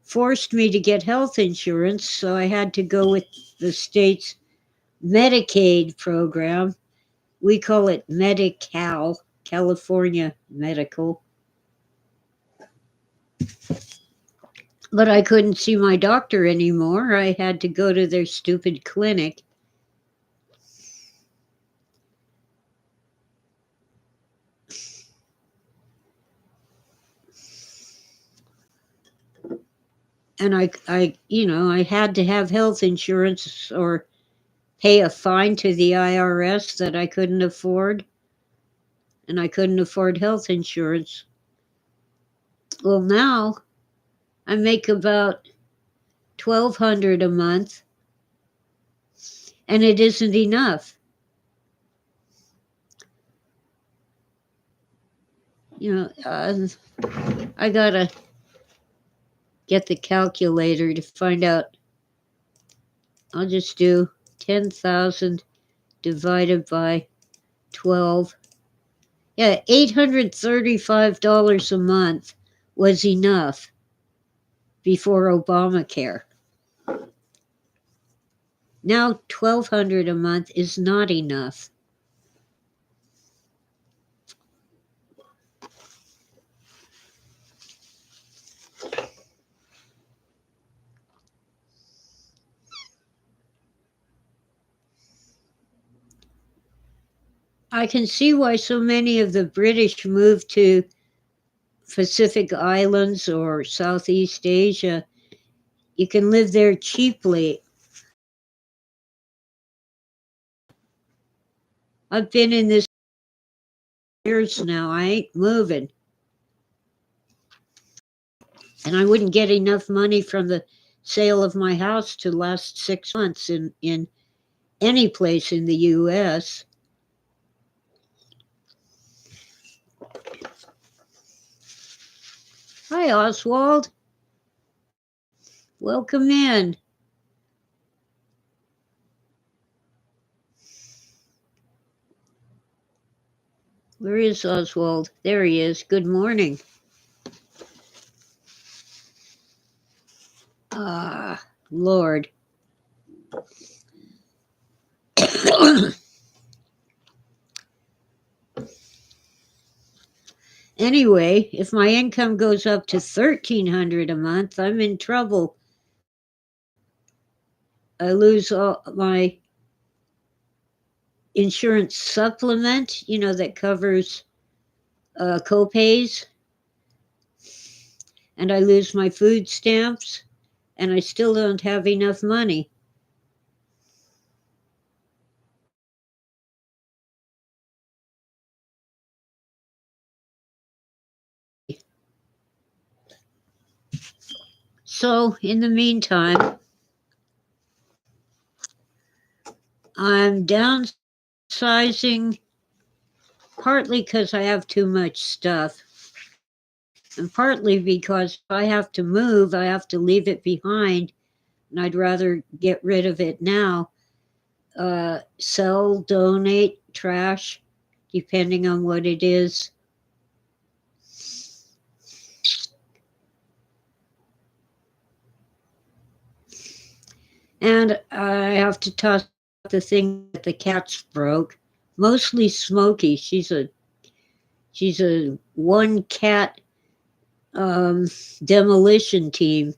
forced me to get health insurance, so I had to go with the state's Medicaid program. We call it Medi-Cal, California Medical. But I couldn't see my doctor anymore. I had to go to their stupid clinic. And I had to have health insurance or pay a fine to the IRS that I couldn't afford. And I couldn't afford health insurance. Well, now I make about $1,200 a month, and it isn't enough. I gotta get the calculator to find out. I'll just do 10,000 divided by 12. Yeah, $835 a month was enough before Obamacare. Now $1,200 a month is not enough. I can see why so many of the British moved to Pacific Islands or Southeast Asia. You can live there cheaply. I've been in this years now. I ain't moving. And I wouldn't get enough money from the sale of my house to last 6 months in any place in the U.S. Hi, Oswald. Welcome in. Where is Oswald? There he is. Good morning. Ah, Lord. Anyway, if my income goes up to $1,300 a month, I'm in trouble. I lose all my insurance supplement, that covers copays, and I lose my food stamps, and I still don't have enough money. So, in the meantime, I'm downsizing partly because I have too much stuff, and partly because if I have to move, I have to leave it behind, and I'd rather get rid of it now. Sell, donate, trash, depending on what it is. And I have to toss the thing that the cats broke. Mostly Smokey. She's a one cat demolition team.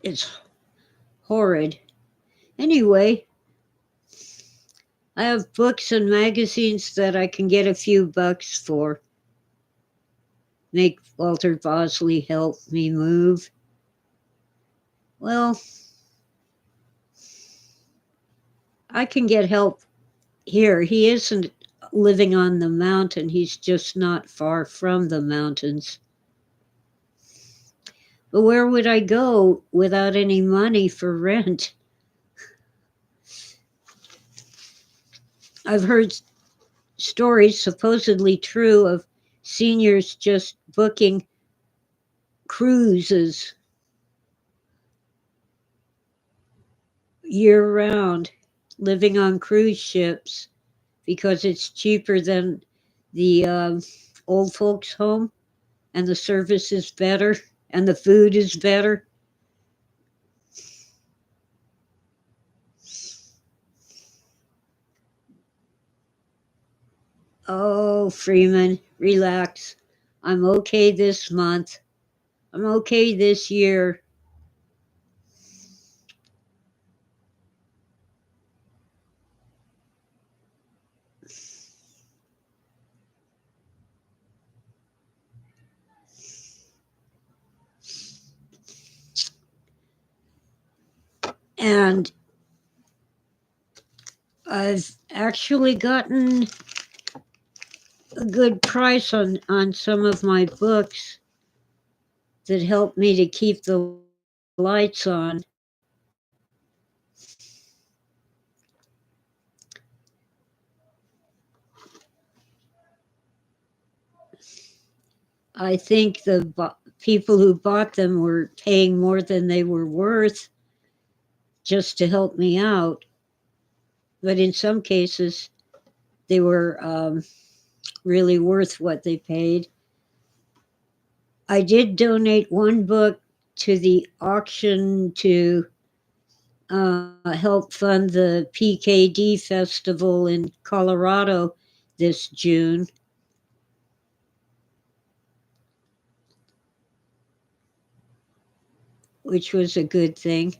It's horrid. Anyway, I have books and magazines that I can get a few bucks for. Make Walter Bosley help me move. Well, I can get help here. He isn't living on the mountain, he's just not far from the mountains. But where would I go without any money for rent? I've heard stories, supposedly true, of seniors just booking cruises year round, living on cruise ships because it's cheaper than the old folks' home, and the service is better, and the food is better. Oh, Freeman, relax. I'm okay this month. I'm okay this year. And I've actually gotten a good price on some of my books that help me to keep the lights on. I think the people who bought them were paying more than they were worth just to help me out. But in some cases, they were really worth what they paid. I did donate one book to the auction to help fund the PKD festival in Colorado this June. which was a good thing.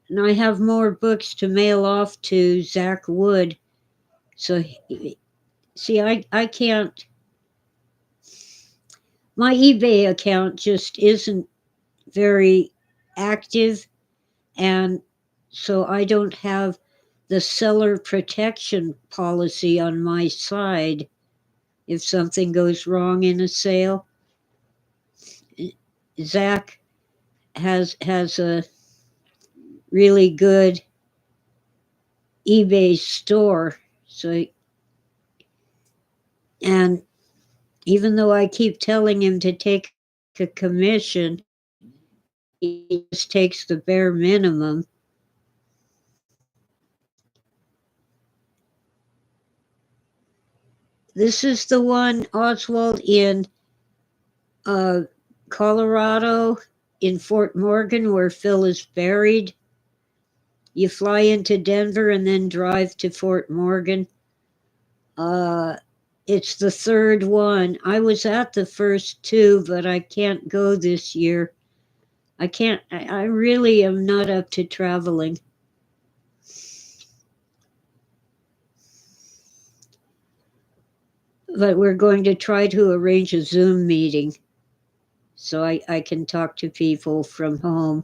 And I have more books to mail off to Zach Wood. So, see, I can't, my eBay account just isn't very active. And so I don't have the seller protection policy on my side if something goes wrong in a sale. Zach has a really good eBay store. So, and even though I keep telling him to take a commission, he just takes the bare minimum. This is the one, Oswald, in Colorado, in Fort Morgan, where Phil is buried. You fly into Denver and then drive to Fort Morgan. It's the third one. I was at the first two, but I can't go this year. I really am not up to traveling. But we're going to try to arrange a Zoom meeting so I can talk to people from home.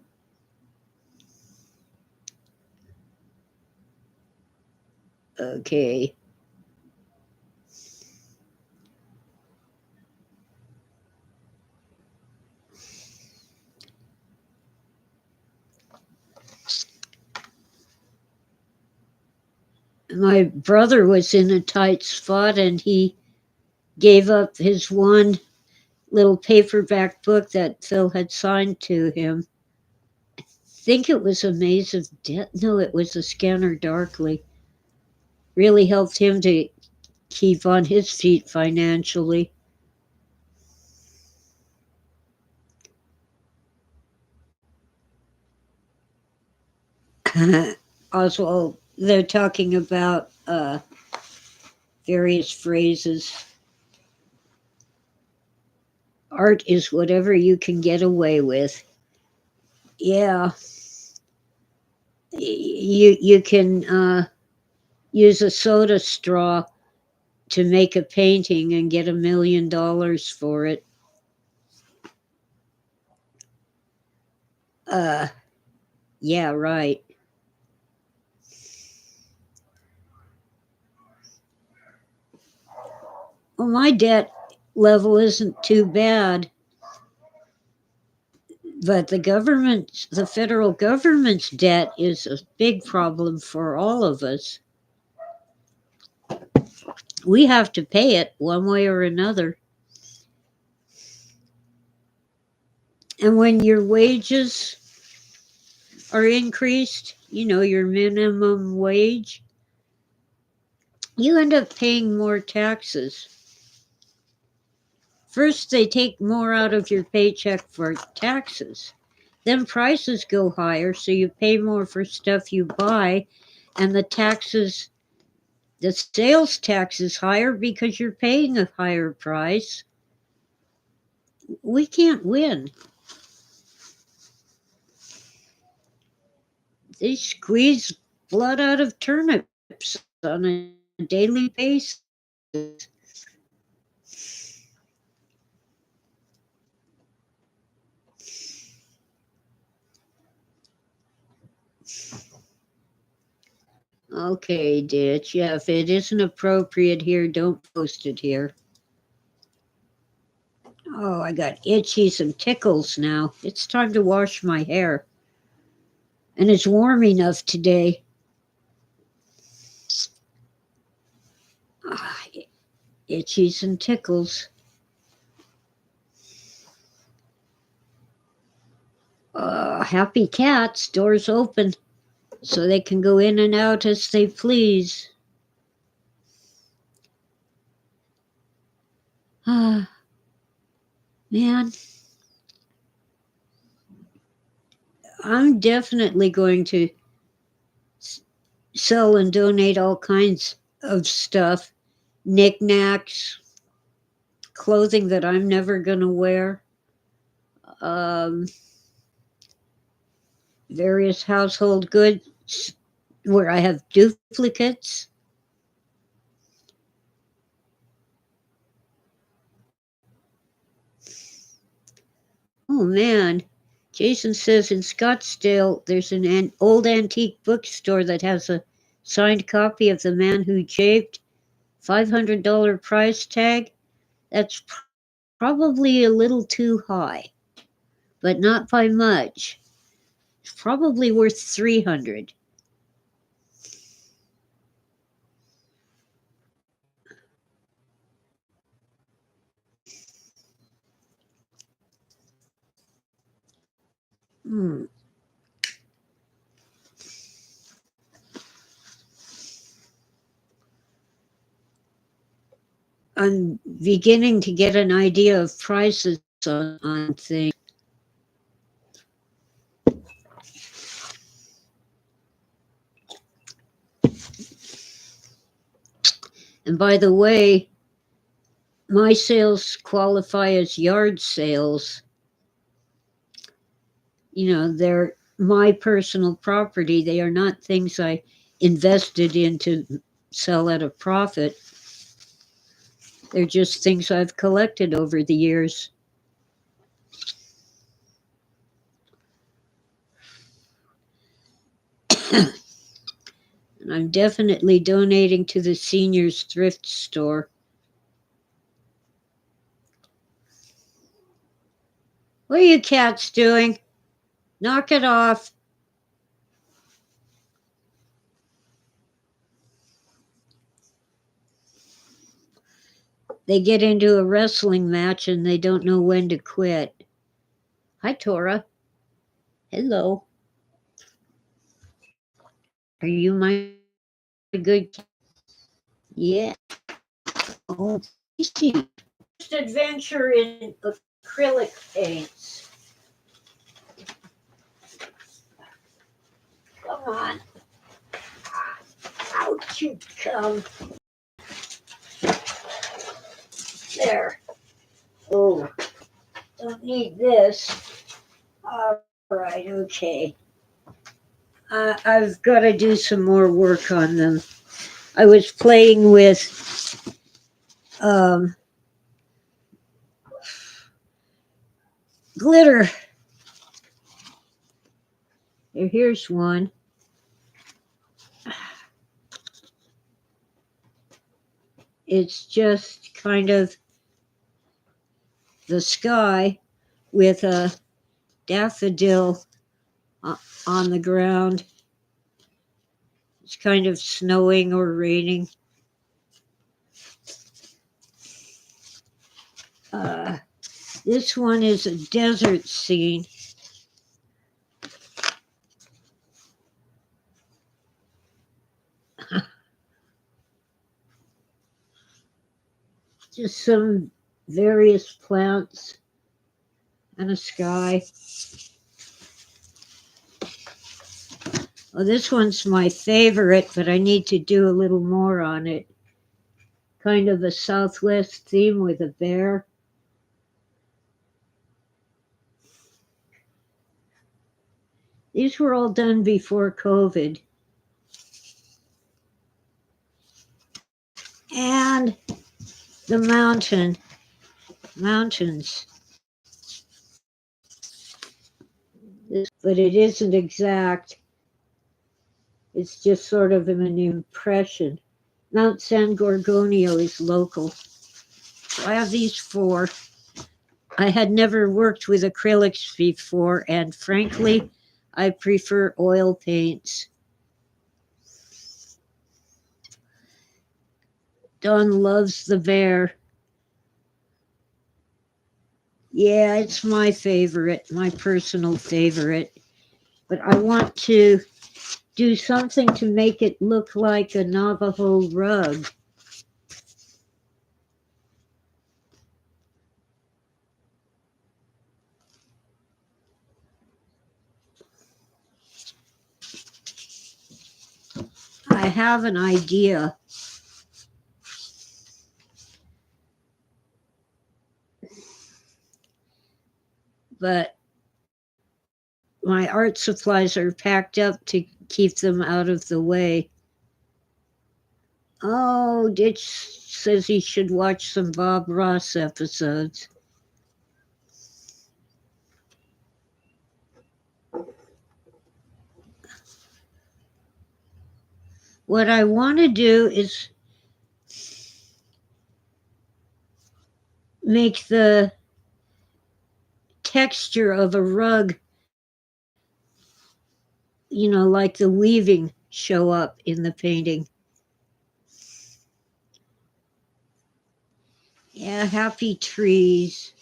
Okay. My brother was in a tight spot and he gave up his one little paperback book that Phil had signed to him. I think it was A Maze of Death. No, it was A Scanner Darkly. Really helped him to keep on his feet financially. Oswald, they're talking about various phrases. Art is whatever you can get away with. Yeah. You can use a soda straw to make a painting and get $1 million for it. Yeah, right. Well, my debt level isn't too bad, but the federal government's debt is a big problem for all of us. We have to pay it one way or another. And when your wages are increased, your minimum wage, you end up paying more taxes. First, they take more out of your paycheck for taxes. Then prices go higher, so you pay more for stuff you buy, and the sales tax is higher because you're paying a higher price. We can't win. They squeeze blood out of turnips on a daily basis. Okay, Ditch. Yeah, if it isn't appropriate here, don't post it here. Oh, I got itchies and tickles now. It's time to wash my hair. And it's warm enough today. Ah, itchies and tickles. Happy cats, doors open, so they can go in and out as they please. Ah, man. I'm definitely going to sell and donate all kinds of stuff, knickknacks, clothing that I'm never going to wear. various household goods where I have duplicates. Oh man, Jason says in Scottsdale there's an old antique bookstore that has a signed copy of The Man Who Shaved, $500 price tag. That's probably a little too high, but not by much. It's probably worth 300. Hmm. I'm beginning to get an idea of prices on things. And by the way, my sales qualify as yard sales. They're my personal property. They are not things I invested in to sell at a profit. They're just things I've collected over the years. And I'm definitely donating to the seniors thrift store. What are you cats doing? Knock it off. They get into a wrestling match and they don't know when to quit. Hi, Tora. Hello. Are you my good cat? Yeah. Oh, easy. First adventure in acrylic paints. Come on. Out you come. There. Oh, don't need this. All right, okay. I've got to do some more work on them. I was playing with glitter. Here's one. It's just kind of the sky with a daffodil on the ground. It's kind of snowing or raining. This one is a desert scene. Just some various plants and a sky. Well, this one's my favorite, but I need to do a little more on it. Kind of a Southwest theme with a bear. These were all done before COVID. And the mountains. But it isn't exact. It's just sort of an impression. Mount San Gorgonio is local. So I have these four. I had never worked with acrylics before, and frankly, I prefer oil paints. Dawn loves the bear. Yeah, it's my favorite, my personal favorite. But I want to do something to make it look like a Navajo rug. I have an idea. But my art supplies are packed up to keep them out of the way. Oh, Ditch says he should watch some Bob Ross episodes. What I want to do is make the texture of a rug, like the weaving, show up in the painting. Yeah, happy trees.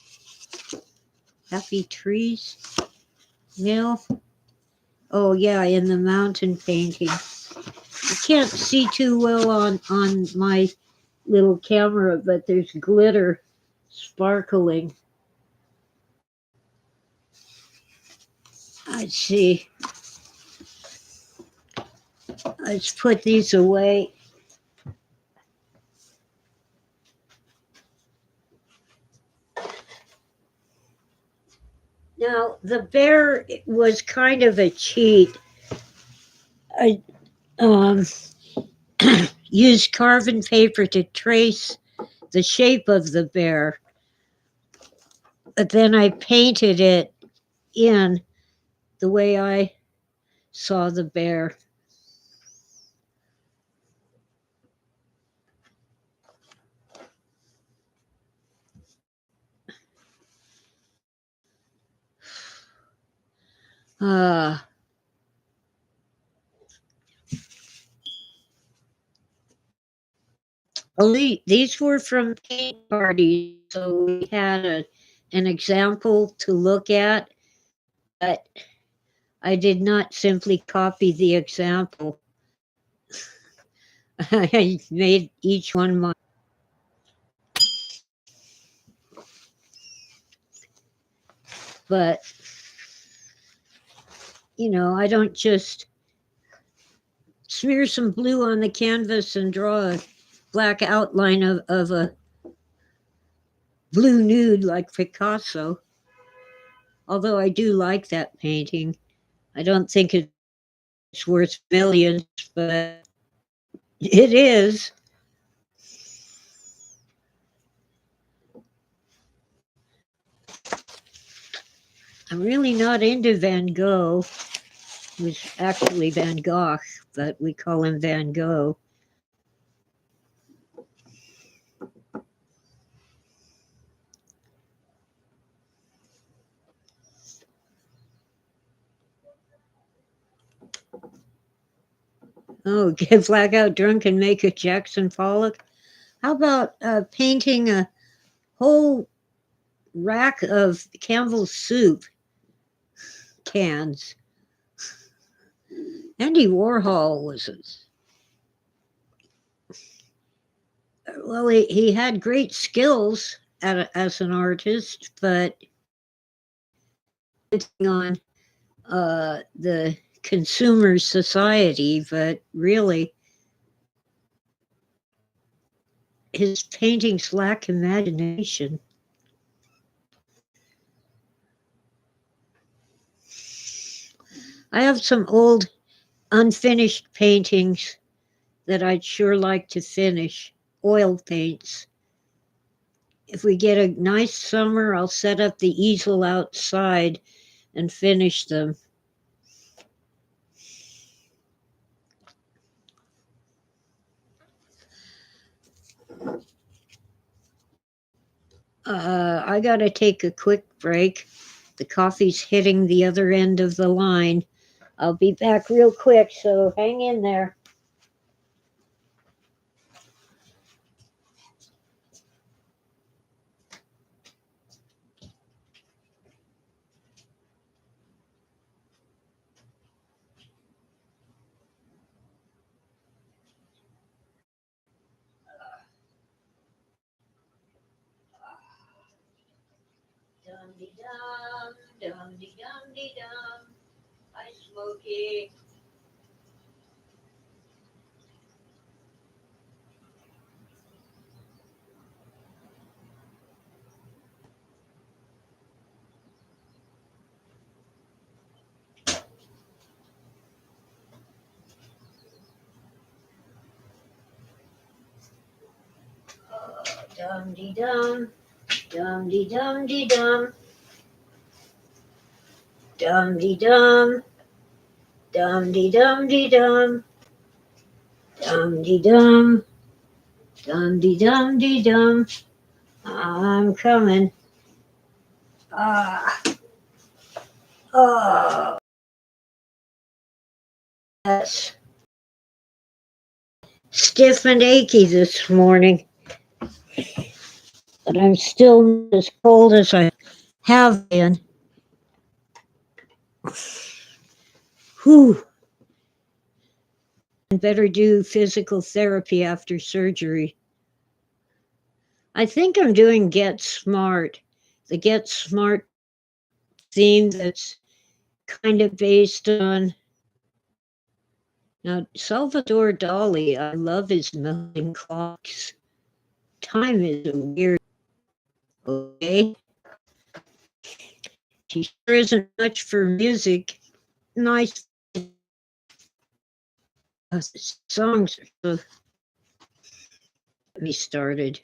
Happy trees. Mill. Oh yeah, in the mountain painting. I can't see too well on my little camera, but there's glitter sparkling. Let's see. Let's put these away. Now, the bear was kind of a cheat. I used carbon paper to trace the shape of the bear, but then I painted it in the way I saw the bear. Uh, these were from paint parties, so we had an example to look at, but I did not simply copy the example. I made each one mine. But, I don't just smear some blue on the canvas and draw a black outline of a blue nude like Picasso. Although I do like that painting. I don't think it's worth millions, but it is. I'm really not into Van Gogh. It was actually Van Gogh, but we call him Van Gogh. Oh, get blackout drunk and make a Jackson Pollock. How about painting a whole rack of Campbell's soup cans? Andy Warhol was, well, he had great skills as an artist, but on the consumer society, but really his paintings lack imagination. I have some old unfinished paintings that I'd sure like to finish, oil paints. If we get a nice summer, I'll set up the easel outside and finish them. I gotta take a quick break. The coffee's hitting the other end of the line. I'll be back real quick, so hang in there. Dum-de-dum, dum-de-dum-de-dum. Hi, Smokey. Dum de dum, dum de dum de dum, dum de dum, dum de dum de dum, dum de dum, dum de dum de dum. I'm coming. Ah, oh, yes. Stiff and achy this morning, but I'm still not as cold as I have been. Whew. I better do physical therapy after surgery. I think I'm doing Get Smart, the Get Smart theme that's kind of based on. Now, Salvador Dali, I love his melting clocks. Time is a weird, okay? She sure isn't much for music. Nice songs are so get me started.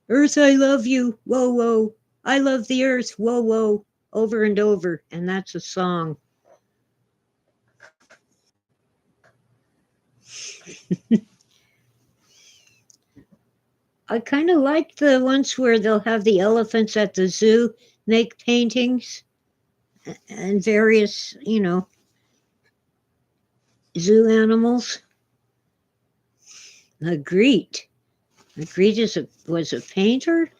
Earth, I love you. Whoa, whoa. I love the earth. Whoa, whoa. Over and over. And that's a song. I kind of like the ones where they'll have the elephants at the zoo make paintings and various, zoo animals. Magritte. Magritte was a painter.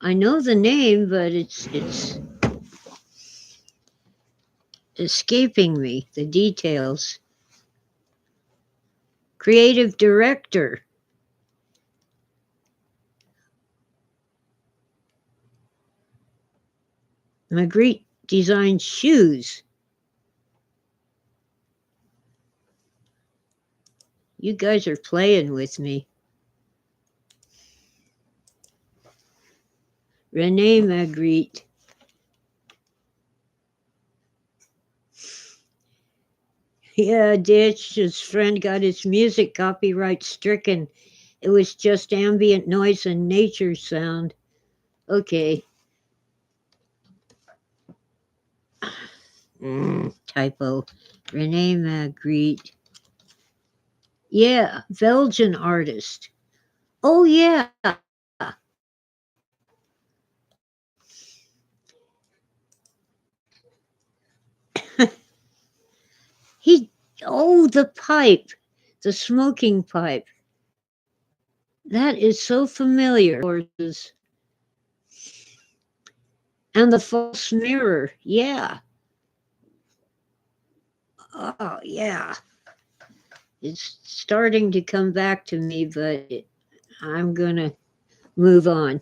I know the name, but it's escaping me, the details. Creative director. Magritte designed shoes. You guys are playing with me. Rene Magritte. Yeah, Ditch, his friend got his music copyright stricken. It was just ambient noise and nature sound. Okay. Typo. Rene Magritte. Yeah, Belgian artist. Oh, yeah. The pipe, the smoking pipe. That is so familiar. And the false mirror. Yeah. Oh, yeah. It's starting to come back to me, but I'm going to move on.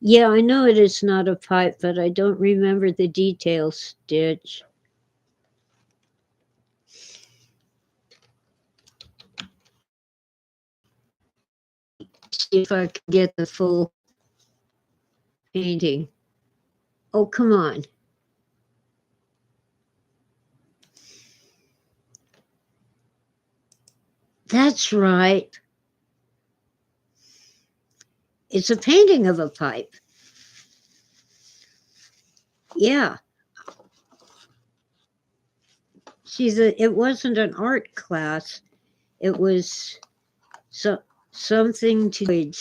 Yeah, I know it is not a pipe, but I don't remember the details, Stitch. See if I can get the full painting. Oh, come on. That's right. It's a painting of a pipe. Yeah. It wasn't an art class. It was something to.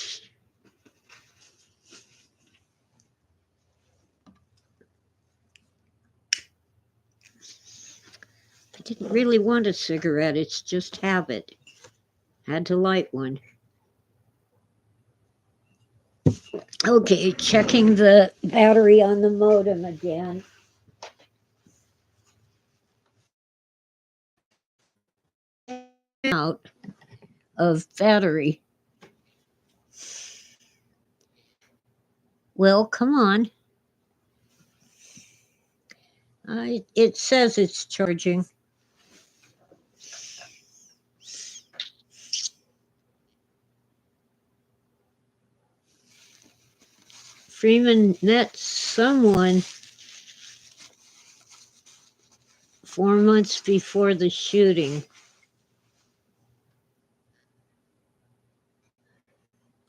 I didn't really want a cigarette. It's just habit. Had to light one. Okay, checking the battery on the modem again. Out of battery. Well, come on. It says it's charging. Freeman met someone 4 months before the shooting.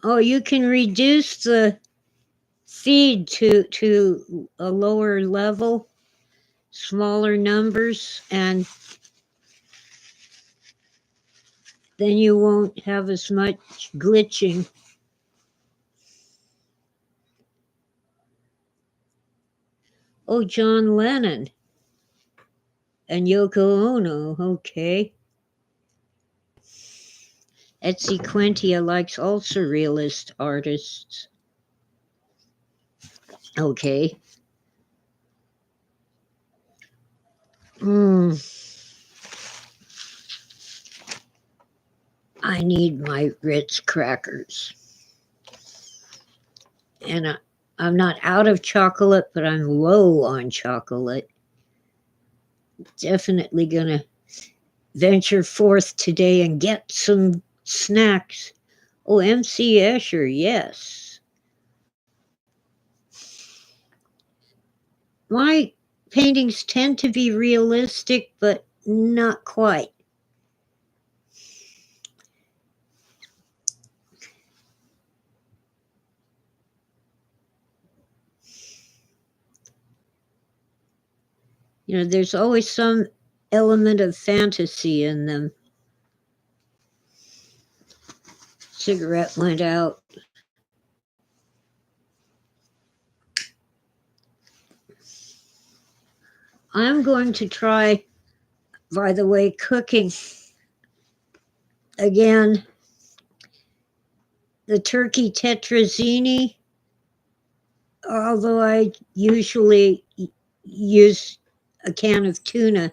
Oh, you can reduce the feed to a lower level, smaller numbers, and then you won't have as much glitching. Oh, John Lennon and Yoko Ono, okay. Etsy Quentia likes all surrealist artists. Okay. I need my Ritz crackers. And I'm not out of chocolate, but I'm low on chocolate. Definitely gonna venture forth today and get some snacks. Oh, MC Escher, yes. My paintings tend to be realistic, but not quite. You know, there's always some element of fantasy in them. Cigarette went out. I'm going to try, by the way, cooking again the turkey tetrazzini, although I usually use a can of tuna.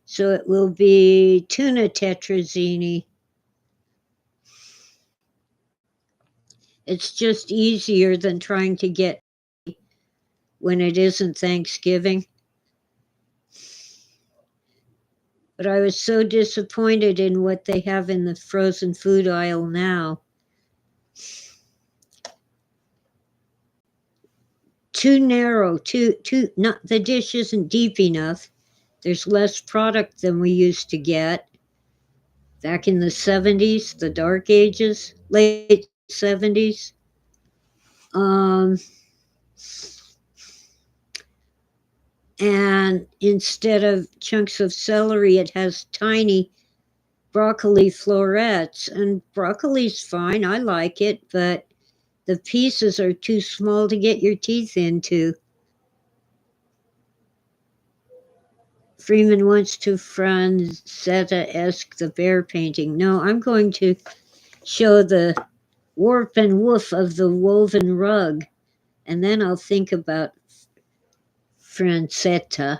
So it will be tuna tetrazzini. It's just easier than trying to get when it isn't Thanksgiving. But I was so disappointed in what they have in the frozen food aisle now. Too narrow, not the dish isn't deep enough. There's less product than we used to get back in the 70s, the dark ages, late 70s. And instead of chunks of celery, it has tiny broccoli florets. And broccoli's fine, I like it, but the pieces are too small to get your teeth into. Freeman wants to Franzetta-esque the bear painting. No, I'm going to show the warp and woof of the woven rug, and then I'll think about Franzetta.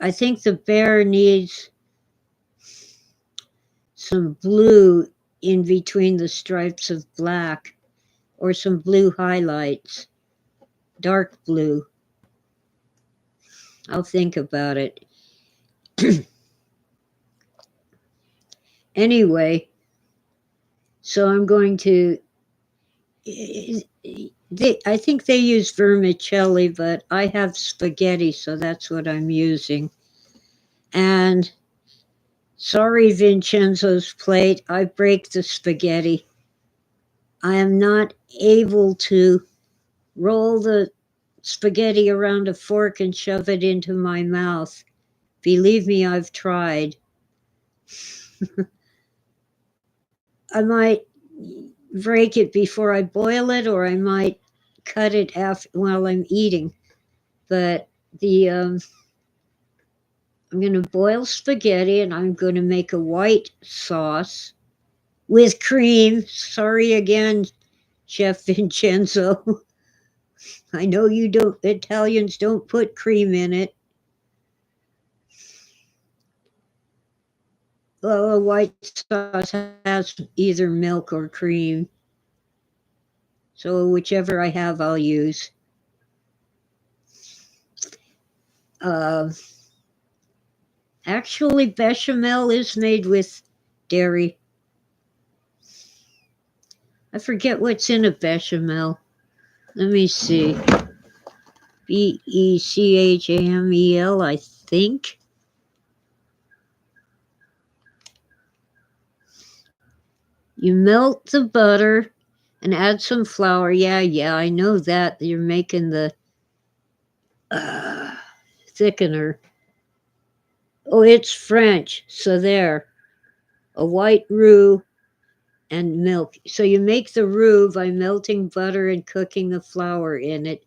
I think the bear needs some blue in between the stripes of black, or some blue highlights, dark blue. I'll think about it. Anyway, so I'm going to, I think they use vermicelli, but I have spaghetti, so that's what I'm using. And sorry, Vincenzo's plate, I break the spaghetti. I am not able to roll the spaghetti around a fork and shove it into my mouth. Believe me, I've tried. I might break it before I boil it, or I might cut it while I'm eating. But I'm going to boil spaghetti, and I'm going to make a white sauce with cream. Sorry again, Chef Vincenzo. I know Italians don't put cream in it. Well, a white sauce has either milk or cream. So whichever I have, I'll use. Actually, bechamel is made with dairy. I forget what's in a bechamel. Let me see. Bechamel, I think. You melt the butter and add some flour. Yeah, I know that. You're making the uh, thickener. Oh, it's French. So there. A white roux and milk. So you make the roux by melting butter and cooking the flour in it.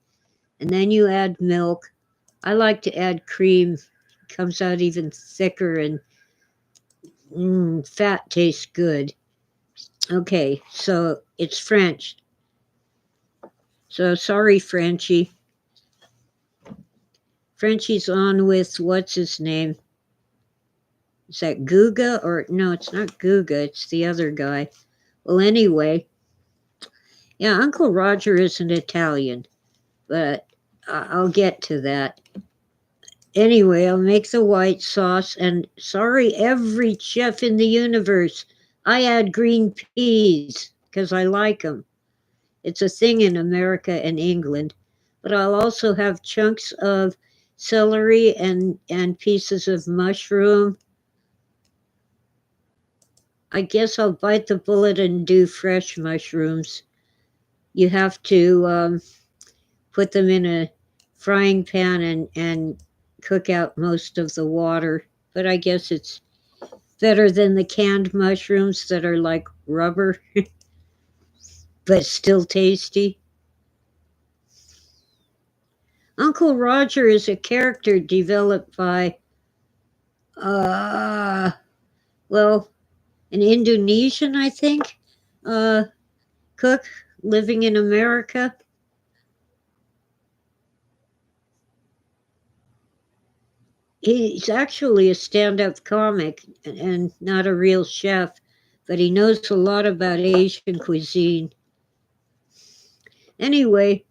And then you add milk. I like to add cream. It comes out even thicker and fat tastes good. Okay, so it's French. So sorry, Frenchie. Frenchie's on with what's his name? Is that Guga? Or no, it's not Guga, it's the other guy. Well, anyway, yeah, Uncle Roger isn't Italian, but I'll get to that. Anyway, I'll make the white sauce, and sorry, every chef in the universe, I add green peas because I like them. It's a thing in America and England. But I'll also have chunks of celery and pieces of mushroom. I guess I'll bite the bullet and do fresh mushrooms. You have to put them in a frying pan and cook out most of the water. But I guess it's better than the canned mushrooms that are like rubber, but still tasty. Uncle Roger is a character developed by, uh, well, an Indonesian, I think, uh, cook living in America. He's actually a stand-up comic and not a real chef, but he knows a lot about Asian cuisine. Anyway,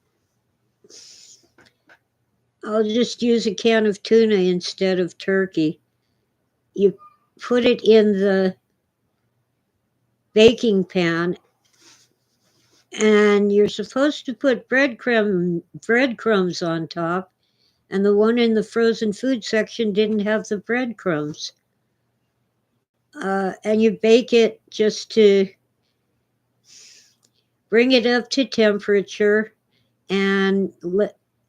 I'll just use a can of tuna instead of turkey. You put it in the baking pan, and you're supposed to put breadcrumbs on top, and the one in the frozen food section didn't have the breadcrumbs. And you bake it just to bring it up to temperature, and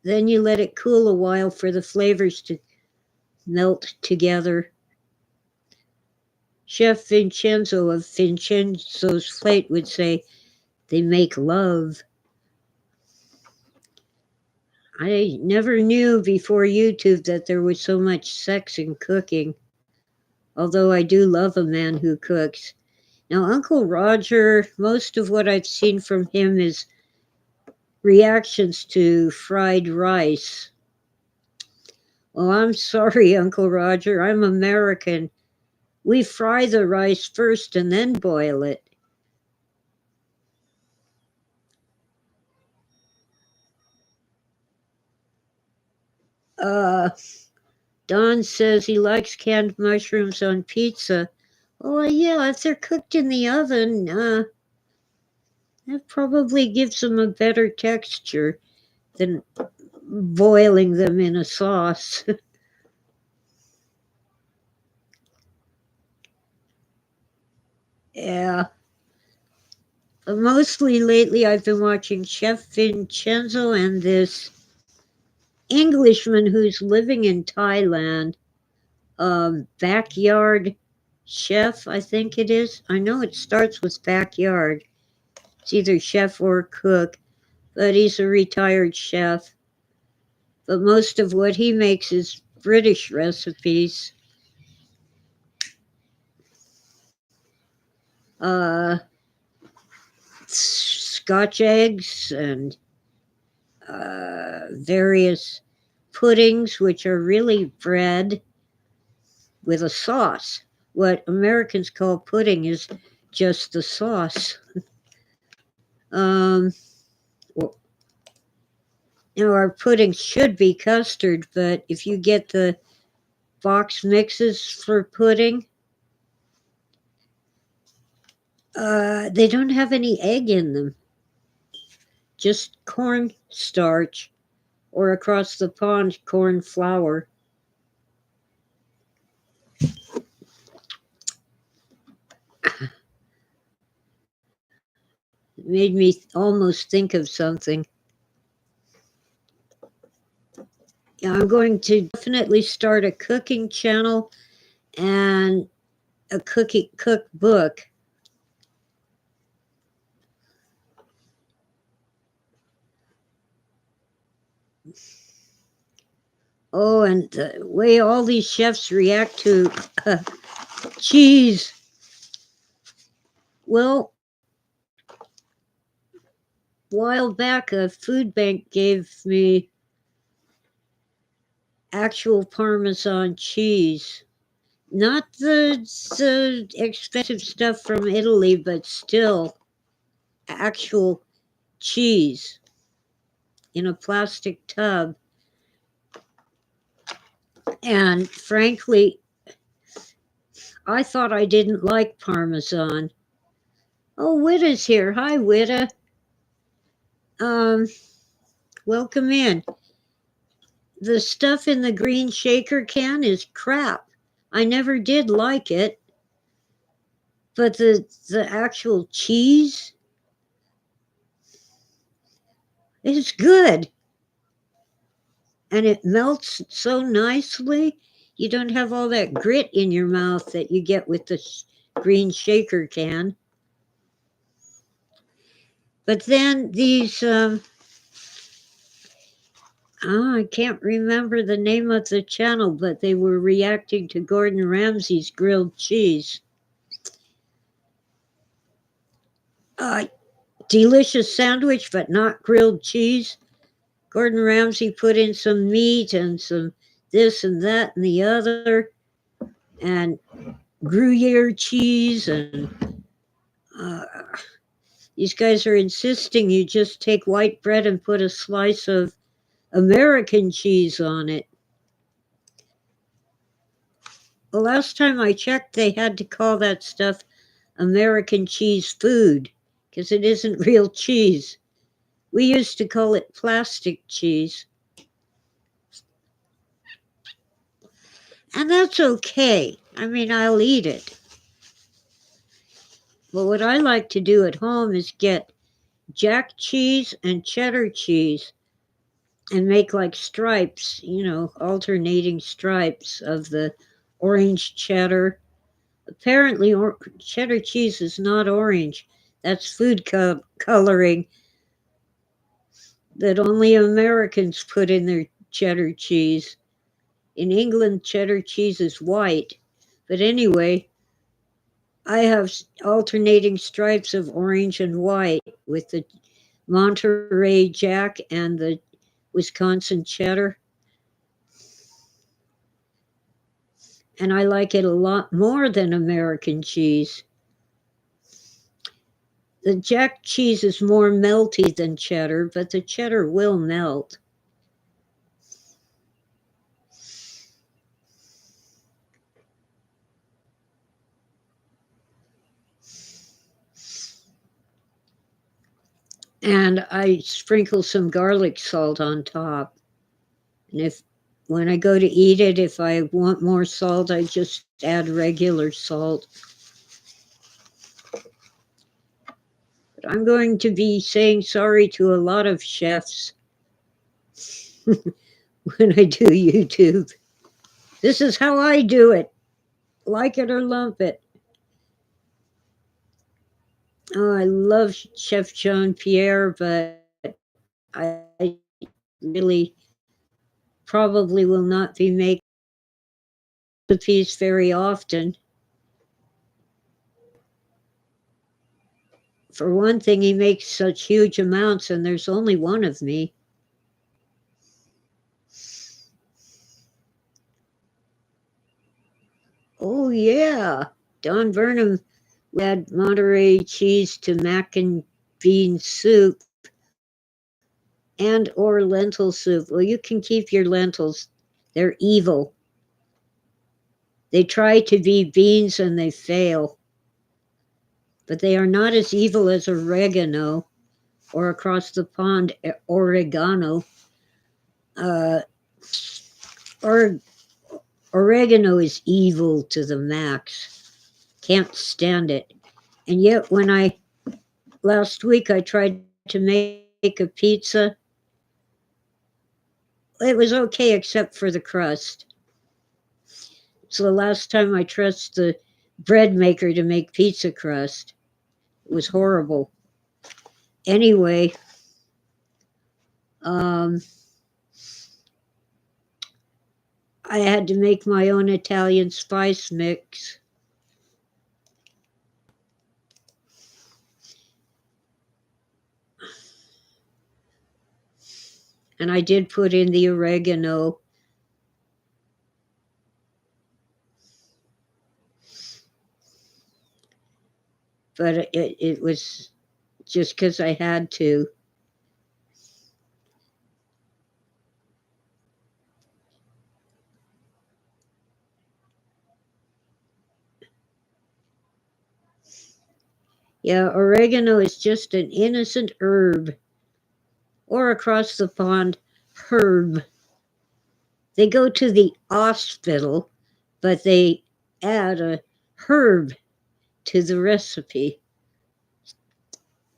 then you let it cool a while for the flavors to melt together. Chef Vincenzo of Vincenzo's Plate would say, they make love. I never knew before YouTube that there was so much sex in cooking, although I do love a man who cooks. Now, Uncle Roger, most of what I've seen from him is reactions to fried rice. Well, I'm sorry, Uncle Roger, I'm American. We fry the rice first and then boil it. Uh, Don says he likes canned mushrooms on pizza. Oh, yeah, if they're cooked in the oven, that probably gives them a better texture than boiling them in a sauce. Yeah. Mostly lately, I've been watching Chef Vincenzo and this Englishman who's living in Thailand, Backyard Chef, I think it is. I know it starts with backyard. It's either chef or cook, but he's a retired chef. But most of what he makes is British recipes. Uh, Scotch eggs and various puddings, which are really bread with a sauce. What Americans call pudding is just the sauce. Well, our pudding should be custard, but if you get the box mixes for pudding, They don't have any egg in them, just corn starch, or across the pond, corn flour. It made me almost think of something. Yeah, I'm going to definitely start a cooking channel and a cookbook. Oh, and the way all these chefs react to cheese. Well, a while back, a food bank gave me actual Parmesan cheese. Not the expensive stuff from Italy, but still actual cheese in a plastic tub. And frankly, I thought I didn't like Parmesan. Oh, Witta's here. Hi, Witta. Um, welcome in. The stuff in the green shaker can is crap. I never did like it. But the actual cheese is good. And it melts so nicely. You don't have all that grit in your mouth that you get with the green shaker can. But then these, I can't remember the name of the channel, but they were reacting to Gordon Ramsay's grilled cheese. Delicious sandwich, but not grilled cheese. Gordon Ramsay put in some meat and some this and that and the other, and Gruyere cheese, and uh, these guys are insisting you just take white bread and put a slice of American cheese on it. The last time I checked, they had to call that stuff American cheese food because it isn't real cheese. We used to call it plastic cheese. And that's okay. I mean, I'll eat it. But what I like to do at home is get jack cheese and cheddar cheese and make like stripes, alternating stripes of the orange cheddar. Apparently, cheddar cheese is not orange. That's food coloring that only Americans put in their cheddar cheese. In England, cheddar cheese is white. But anyway, I have alternating stripes of orange and white with the Monterey Jack and the Wisconsin cheddar. And I like it a lot more than American cheese. The jack cheese is more melty than cheddar, but the cheddar will melt. And I sprinkle some garlic salt on top. And when I go to eat it, if I want more salt, I just add regular salt. But I'm going to be saying sorry to a lot of chefs when I do YouTube. This is how I do it. Like it or lump it. Oh, I love Chef Jean Pierre, but I really probably will not be making recipes very often. For one thing, he makes such huge amounts, and there's only one of me. Oh, yeah. Don Burnham add Monterey cheese to mac and bean soup and or lentil soup. Well, you can keep your lentils. They're evil. They try to be beans and they fail. but they are not as evil as oregano or across the pond oregano. Uh, or oregano is evil to the max. Can't stand it. And yet, last week I tried to make a pizza, it was okay except for the crust. So the last time I trusted the bread maker to make pizza crust, it was horrible. Anyway, um, I had to make my own Italian spice mix. And I did put in the oregano. But it was just because I had to. Yeah, oregano is just an innocent herb, or across the pond, herb. They go to the hospital, but they add a herb to the recipe.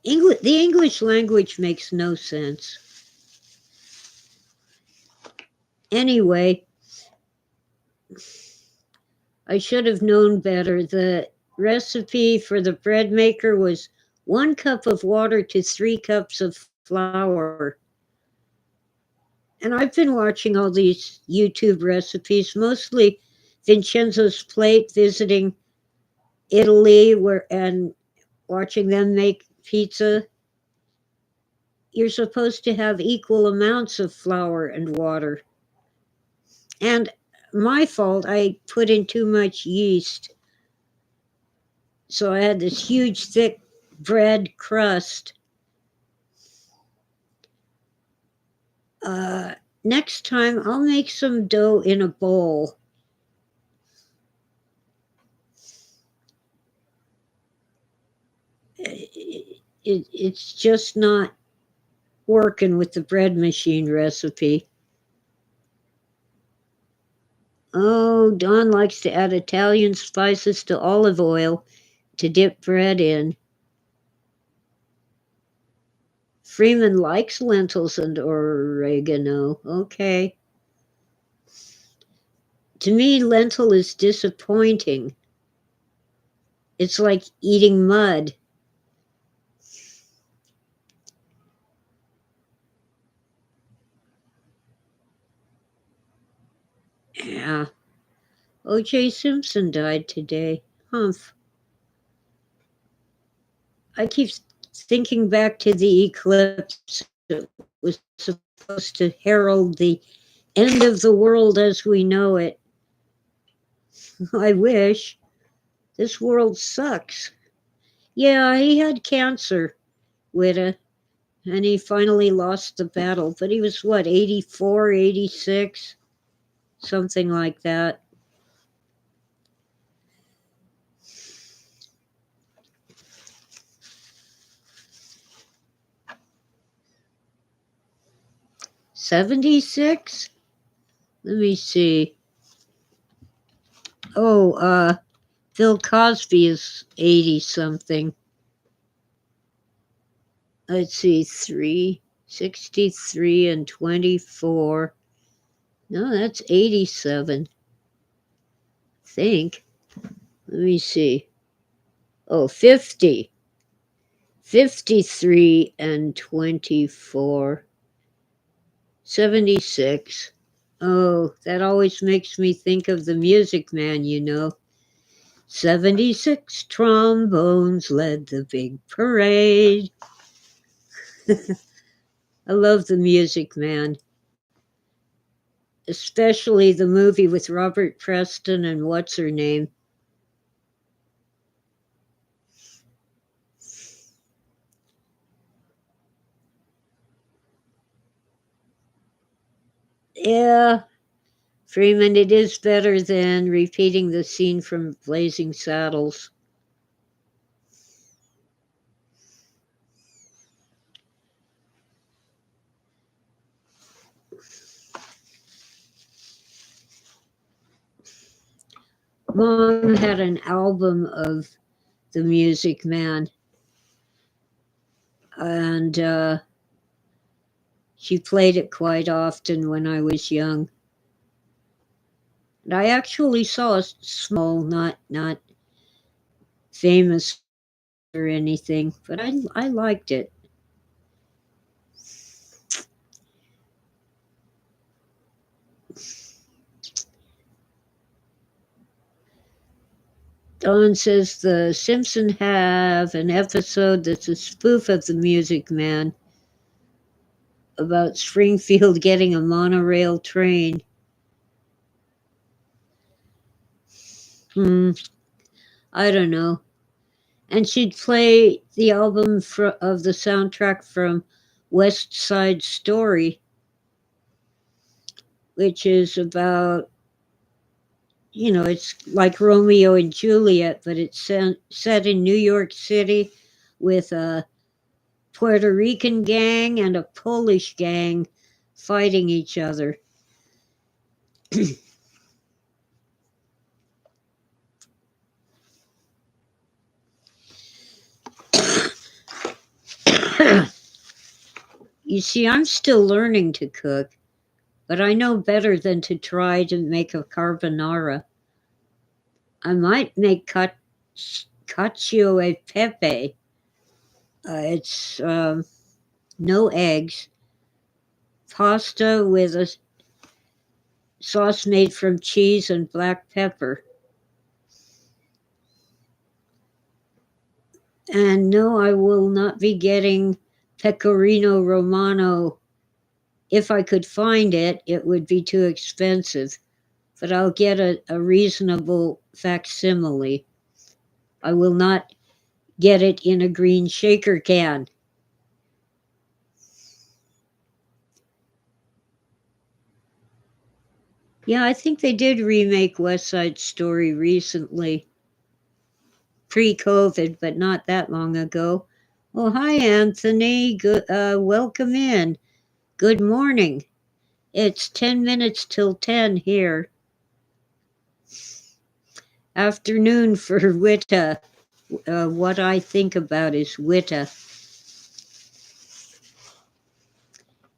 The English language makes no sense. Anyway, I should have known better. The recipe for the bread maker was 1 cup of water to 3 cups of flour. And I've been watching all these YouTube recipes, mostly Vincenzo's Plate, visiting Italy and watching them make pizza. You're supposed to have equal amounts of flour and water. And my fault, I put in too much yeast. So I had this huge, thick bread crust. Next time, I'll make some dough in a bowl. It's just not working with the bread machine recipe. Oh, Don likes to add Italian spices to olive oil to dip bread in. Freeman likes lentils and oregano. Okay. To me, lentil is disappointing. It's like eating mud. Yeah. O.J. Simpson died today. Humph. I keep thinking back to the eclipse. It was supposed to herald the end of the world as we know it. I wish. This world sucks. Yeah, he had cancer, Witta, and he finally lost the battle. But he was, what, 84, 86? Something like that. '76? Let me see. Oh, Bill Cosby is 80 something. Let's see, 63 and 24. No, that's 87. I think. Let me see. Oh, 50. 53 and 24. 76. Oh, that always makes me think of the Music Man, 76 trombones led the big parade. I love the Music Man, especially the movie with Robert Preston and what's her name. Yeah, Freeman, it is better than repeating the scene from Blazing Saddles. Mom had an album of The Music Man, and she played it quite often when I was young. And I actually saw a small, not famous or anything, but I liked it. Dawn says the Simpsons have an episode that's a spoof of The Music Man about Springfield getting a monorail train. I don't know. And she'd play the album of the soundtrack from West Side Story, which is about, it's like Romeo and Juliet, but it's set in New York City with a Puerto Rican gang and a Polish gang fighting each other. You see, I'm still learning to cook, but I know better than to try to make a carbonara. I might make cacio e pepe. It's no eggs, pasta with a sauce made from cheese and black pepper. And no, I will not be getting pecorino romano. If I could find it, it would be too expensive, but I'll get a reasonable facsimile. I will not get it in a green shaker can. Yeah, I think they did remake West Side Story recently. Pre-COVID, but not that long ago. Oh, hi, Anthony. Good, welcome in. Good morning. It's 10 minutes till 10 here. Afternoon for Witta. What I think about is Witta.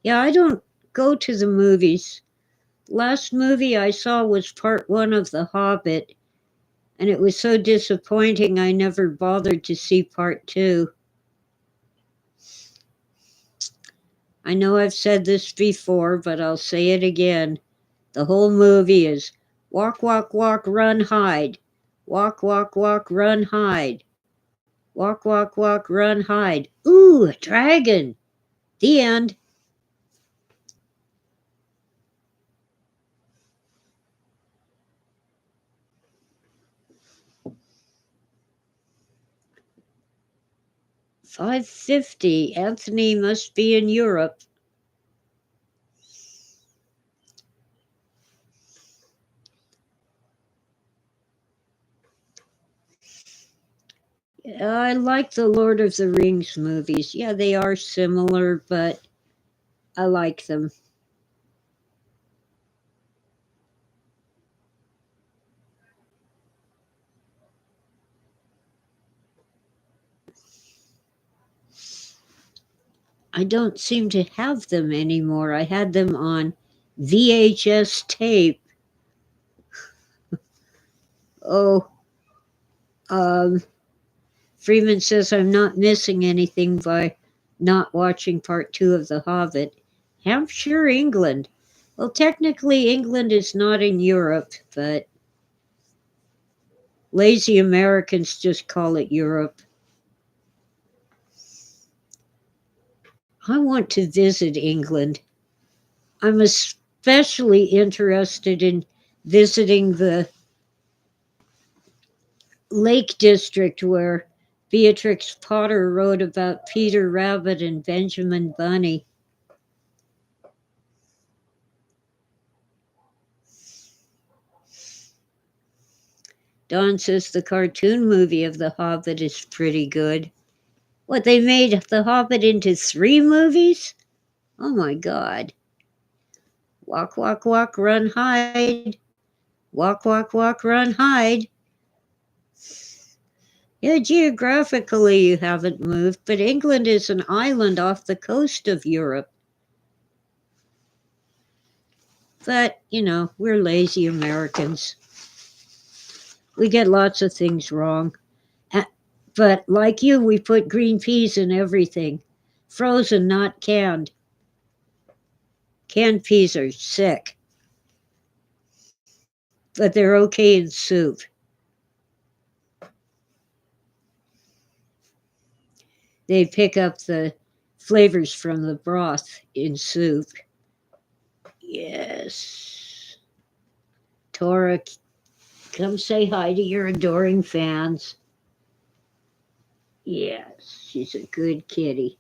Yeah, I don't go to the movies. Last movie I saw was part 1 of The Hobbit, and it was so disappointing I never bothered to see part 2. I know I've said this before, but I'll say it again. The whole movie is walk, walk, walk, run, hide. Walk, walk, walk, run, hide. Walk, walk, walk, run, hide. Ooh, a dragon. The end. $5.50. Anthony must be in Europe. I like the Lord of the Rings movies. Yeah, they are similar, but I like them. I don't seem to have them anymore. I had them on VHS tape. Oh, Freeman says I'm not missing anything by not watching part 2 of The Hobbit. Hampshire, England. Well, technically, England is not in Europe, but lazy Americans just call it Europe. I want to visit England. I'm especially interested in visiting the Lake District where Beatrix Potter wrote about Peter Rabbit and Benjamin Bunny. Don says the cartoon movie of The Hobbit is pretty good. What, they made The Hobbit into 3 movies? Oh my God. Walk, walk, walk, run, hide. Walk, walk, walk, run, hide. Yeah, geographically you haven't moved, but England is an island off the coast of Europe. But, we're lazy Americans. We get lots of things wrong. But like you, we put green peas in everything. Frozen, not canned. Canned peas are sick, but they're okay in soup. They pick up the flavors from the broth in soup. Yes. Tora, come say hi to your adoring fans. Yes, she's a good kitty.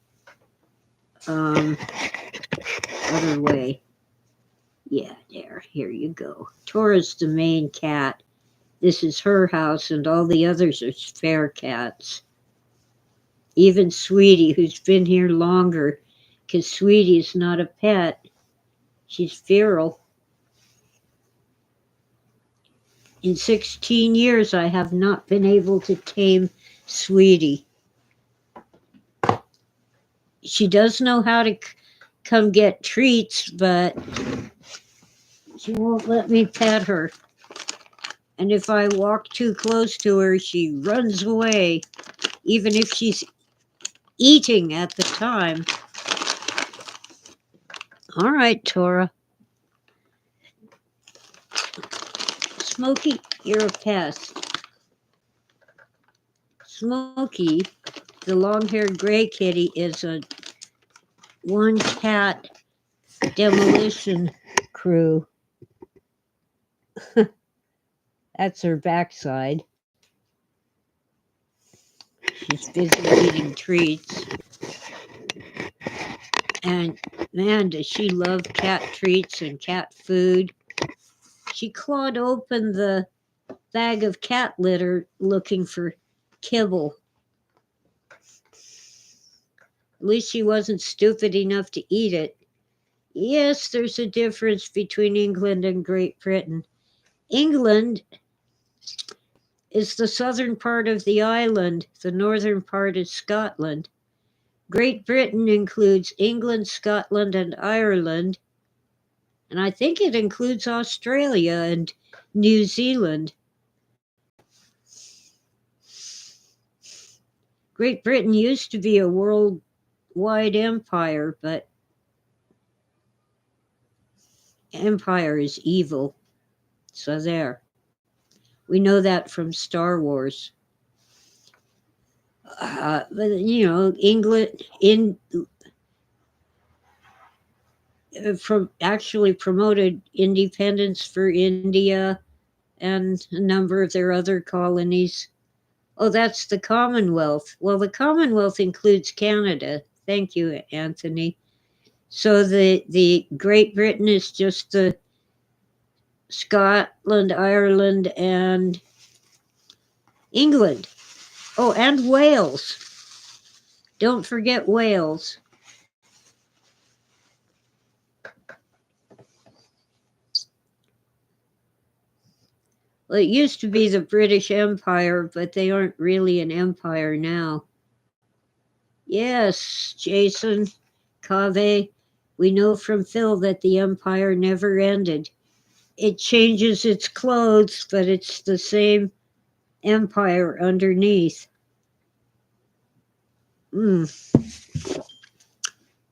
Other way. Yeah, there. Here you go. Tora's the main cat. This is her house, and all the others are spare cats. Even Sweetie, who's been here longer, because Sweetie's not a pet. She's feral. In 16 years, I have not been able to tame Sweetie. She does know how to come get treats, but she won't let me pet her. And if I walk too close to her, she runs away, even if she's eating at the time. All right, Tora. Smokey, you're a pest. Smokey, the long-haired gray kitty, is a one-cat demolition crew. That's her backside. She's busy eating treats. And man, does she love cat treats and cat food. She clawed open the bag of cat litter looking for kibble. At least she wasn't stupid enough to eat it. Yes, there's a difference between England and Great Britain. England is the southern part of the island, the northern part is Scotland. Great Britain includes England, Scotland, and Ireland, and I think it includes Australia and New Zealand. Great Britain used to be a worldwide empire, but empire is evil. So there. We know that from Star Wars. But England actually promoted independence for India and a number of their other colonies. Oh, that's the Commonwealth. Well, the Commonwealth includes Canada. Thank you, Anthony. So the Great Britain is just the Scotland, Ireland, and England. Oh, and Wales. Don't forget Wales. Well, it used to be the British Empire, but they aren't really an empire now. Yes, Jason, Cave, we know from Phil that the empire never ended. It changes its clothes, but it's the same empire underneath.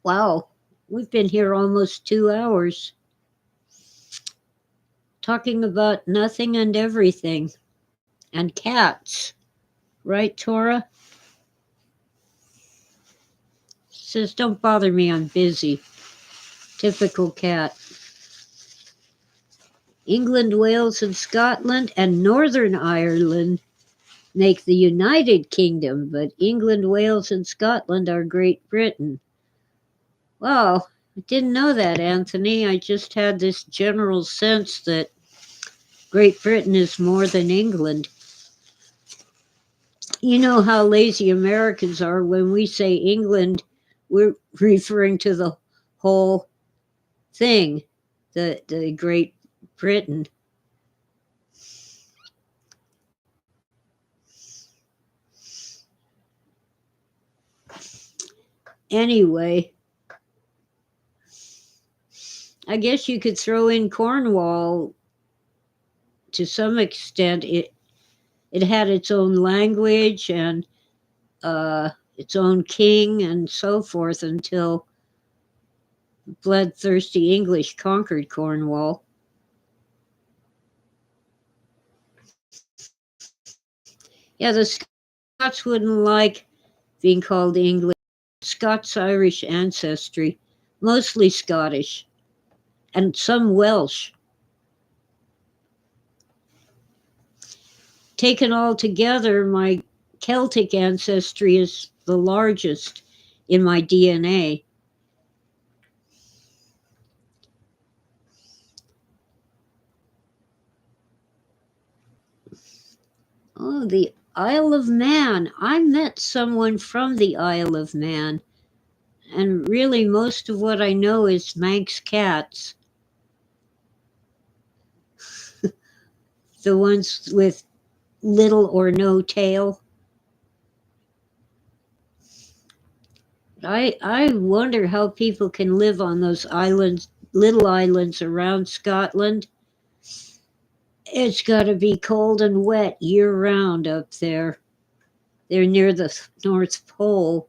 Wow, we've been here almost 2 hours talking about nothing and everything. And cats. Right, Tora? Says, don't bother me, I'm busy. Typical cat. England, Wales, and Scotland and Northern Ireland make the United Kingdom, but England, Wales, and Scotland are Great Britain. Well, I didn't know that, Anthony. I just had this general sense that Great Britain is more than England. You know how lazy Americans are. When we say England, we're referring to the whole thing, the Great Britain. Anyway, I guess you could throw in Cornwall to some extent. It had its own language and its own king and so forth until bloodthirsty English conquered Cornwall. Yeah, the Scots wouldn't like being called English. Scots-Irish ancestry, mostly Scottish, and some Welsh. Taken all together, my Celtic ancestry is the largest in my DNA. Oh, the Isle of Man. I met someone from the Isle of Man, and really most of what I know is Manx cats. The ones with little or no tail. I wonder how people can live on those islands, little islands around Scotland. It's got to be cold and wet year round up there. They're near the North Pole.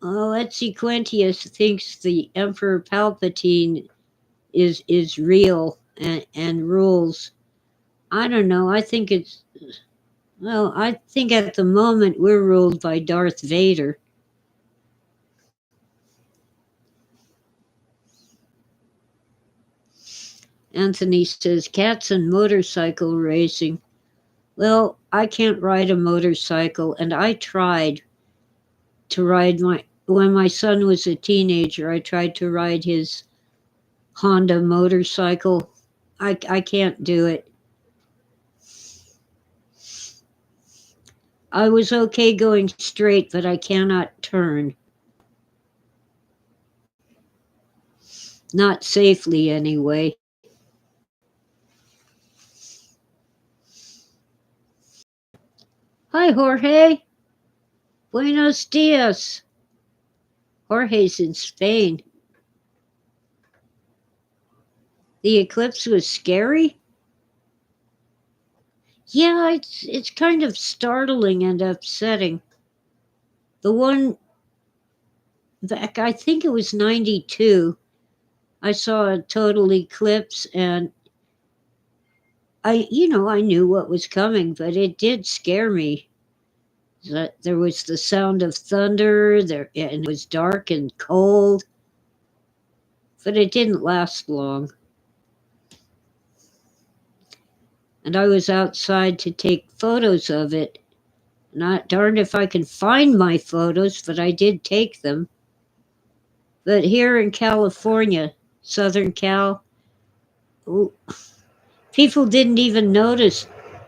Oh, Etsy Quentius thinks the Emperor Palpatine is real and rules. I don't know. I think at the moment we're ruled by Darth Vader. Anthony says cats and motorcycle racing. Well, I can't ride a motorcycle, and I tried to ride when my son was a teenager. I tried to ride his Honda motorcycle. I can't do it. I was okay going straight, but I cannot turn. Not safely, anyway. Hi, Jorge. Buenos dias. Jorge's in Spain. The eclipse was scary? Yeah, it's kind of startling and upsetting. The one back, I think it was 92, I saw a total eclipse, and I knew what was coming, but it did scare me. There was the sound of thunder there, and it was dark and cold, but it didn't last long. And I was outside to take photos of it. Not darned if I can find my photos, but I did take them. But here in California, Southern Cal, people didn't even notice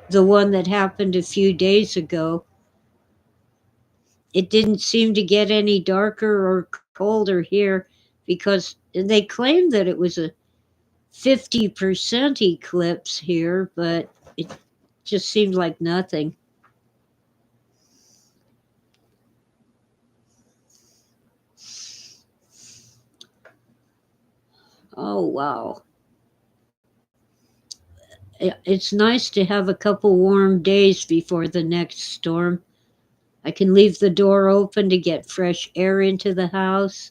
the one that happened a few days ago. It didn't seem to get any darker or colder here because they claimed that it was a 50% eclipse here, but it just seemed like nothing. Oh, wow. It's nice to have a couple warm days before the next storm. I can leave the door open to get fresh air into the house.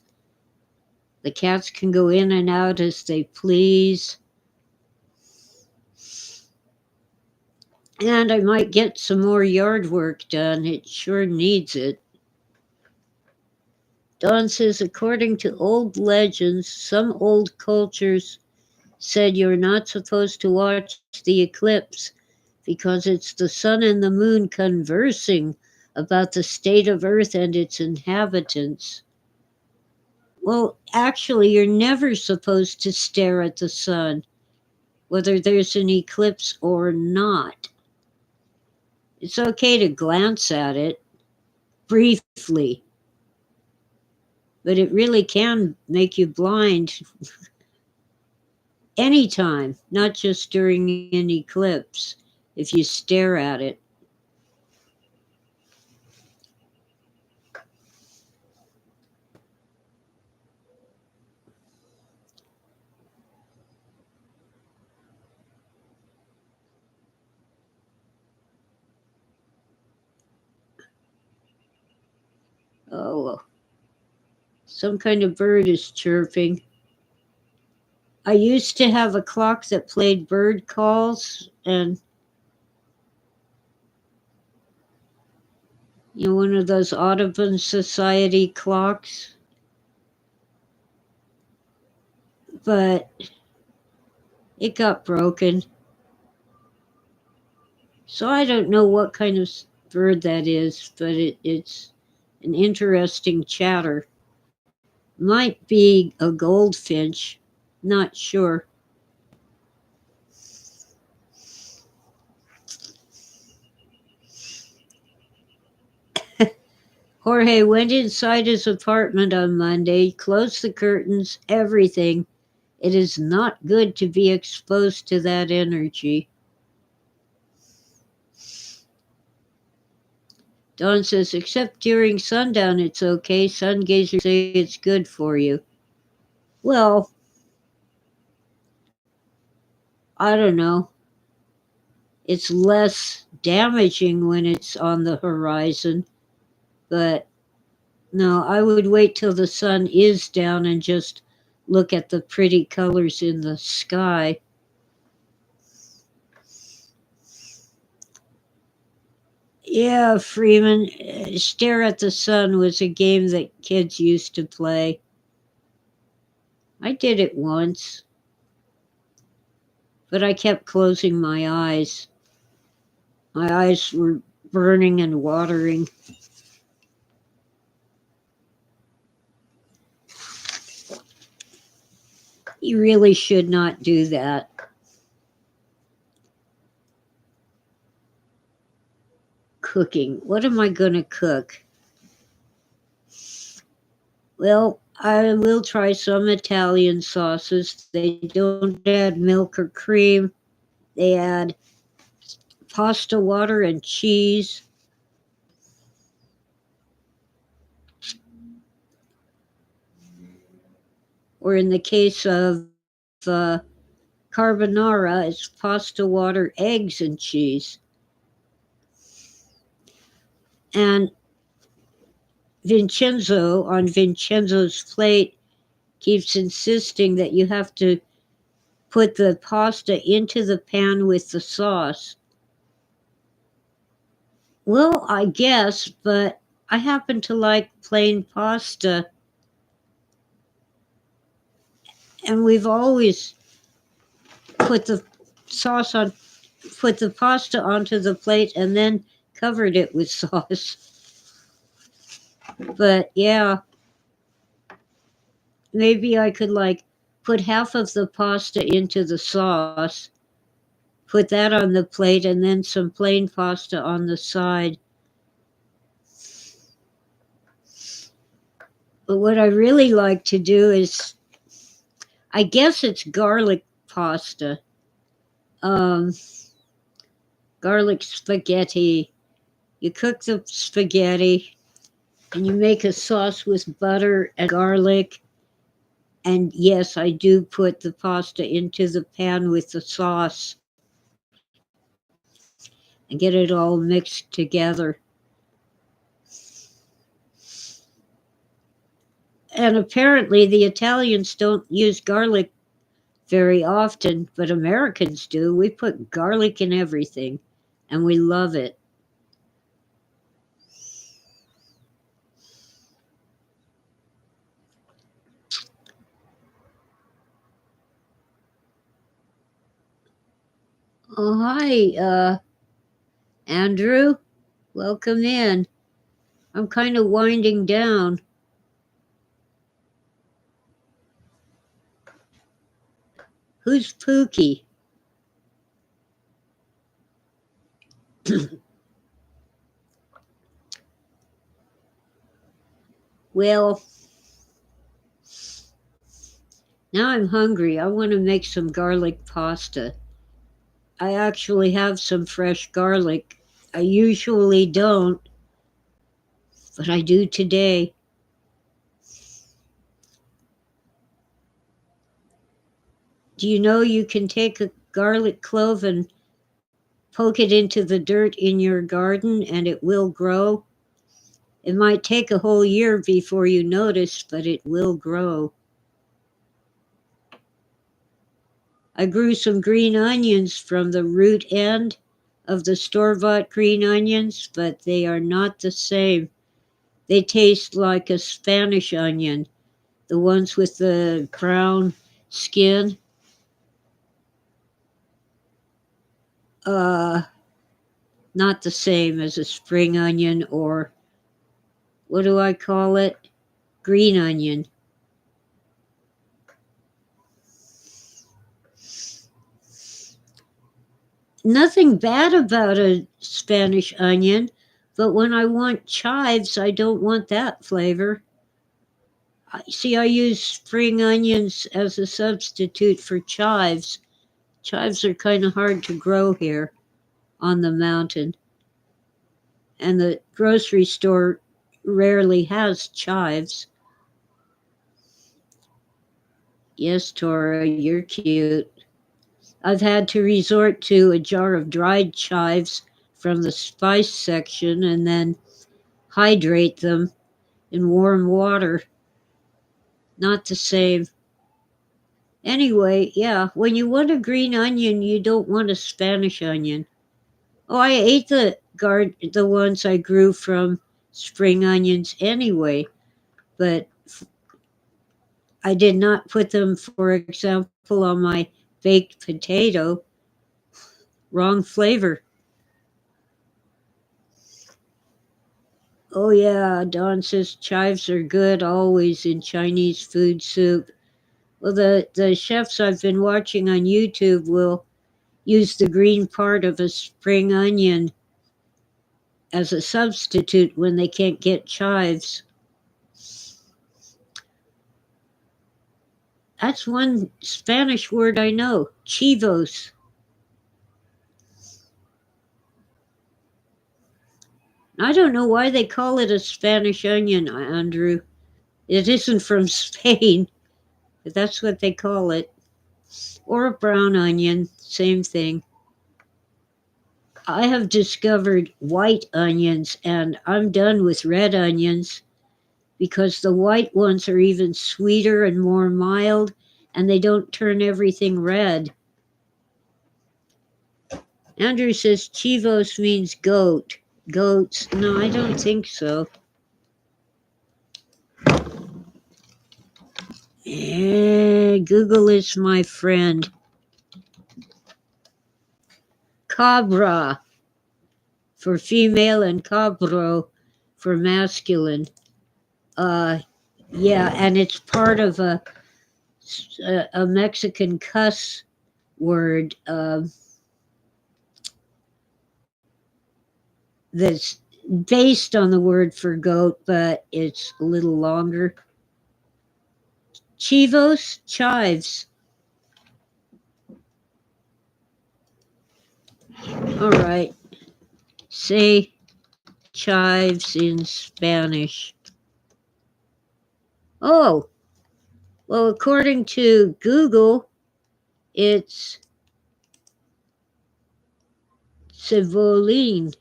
The cats can go in and out as they please. And I might get some more yard work done. It sure needs it. Don says, according to old legends, some old cultures said you're not supposed to watch the eclipse because it's the sun and the moon conversing about the state of Earth and its inhabitants. Well, actually, you're never supposed to stare at the sun, whether there's an eclipse or not. It's okay to glance at it briefly, but it really can make you blind anytime, not just during an eclipse, if you stare at it. Some kind of bird is chirping. I used to have a clock that played bird calls, and one of those Audubon Society clocks. But it got broken. So I don't know what kind of bird that is, but it's an interesting chatter. Might be a goldfinch, not sure. Jorge went inside his apartment on Monday, closed the curtains, everything. It is not good to be exposed to that energy. Dawn says, except during sundown, it's okay. Sun gazers say it's good for you. Well, I don't know. It's less damaging when it's on the horizon, but no, I would wait till the sun is down and just look at the pretty colors in the sky. Yeah, Freeman, Stare at the Sun was a game that kids used to play. I did it once, but I kept closing my eyes. My eyes were burning and watering. You really should not do that. Cooking. What am I going to cook? Well, I will try some Italian sauces. They don't add milk or cream. They add pasta water and cheese. Or in the case of carbonara, it's pasta water, eggs, and cheese. And Vincenzo's plate, keeps insisting that you have to put the pasta into the pan with the sauce. Well, I guess, but I happen to like plain pasta. And we've always put the pasta onto the plate and then covered it with sauce. But yeah, maybe I could put half of the pasta into the sauce, put that on the plate, and then some plain pasta on the side. But what I really like to do is, I guess it's garlic pasta. Garlic spaghetti. You cook the spaghetti and you make a sauce with butter and garlic. And yes, I do put the pasta into the pan with the sauce and get it all mixed together. And apparently the Italians don't use garlic very often, but Americans do. We put garlic in everything, and we love it. Oh, hi, Andrew. Welcome in. I'm kind of winding down. Who's Pookie? Well, now I'm hungry. I want to make some garlic pasta. I actually have some fresh garlic. I usually don't, but I do today. Do you know you can take a garlic clove and poke it into the dirt in your garden and it will grow? It might take a whole year before you notice, but it will grow. I grew some green onions from the root end of the store-bought green onions, but they are not the same. They taste like a Spanish onion, the ones with the brown skin. Uh, Not the same as a spring onion or what do I call it? Green onion. Nothing bad about a Spanish onion, but when I want chives, I don't want that flavor. See, I use spring onions as a substitute for chives. Chives are kind of hard to grow here on the mountain, and the grocery store rarely has chives. Yes, Tora, you're cute. I've had to resort to a jar of dried chives from the spice section and then hydrate them in warm water. Not the same. Anyway, yeah, when you want a green onion, you don't want a Spanish onion. Oh, I ate the ones I grew from spring onions anyway, but I did not put them, for example, on my baked potato. Wrong flavor. Oh yeah, Don says chives are good always in Chinese food soup. Well, the chefs I've been watching on YouTube will use the green part of a spring onion as a substitute when they can't get chives. That's one Spanish word I know, chivos. I don't know why they call it a Spanish onion, Andrew. It isn't from Spain, but that's what they call it. Or a brown onion, same thing. I have discovered white onions, and I'm done with red onions because the white ones are even sweeter and more mild, and they don't turn everything red. Andrew says chivos means goat. Goats. No, I don't think so. Google is my friend. Cabra for female and cabro for masculine. Yeah, and it's part of a Mexican cuss word that's based on the word for goat, but it's a little longer. Chivos, chives. All right. Say chives in Spanish. Oh, well, according to Google, it's cebolin.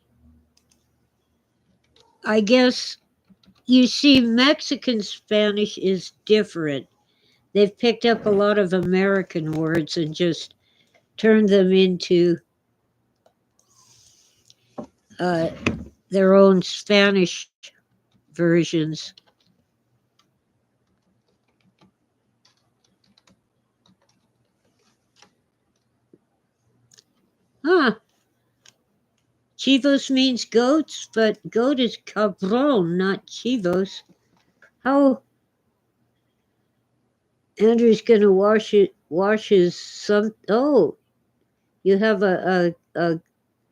I guess you see, Mexican Spanish is different. They've picked up a lot of American words and just turned them into uh, their own Spanish versions. Huh. Chivos means goats, but goat is cabron, not chivos. How Andrew's gonna washes some. Oh, you have a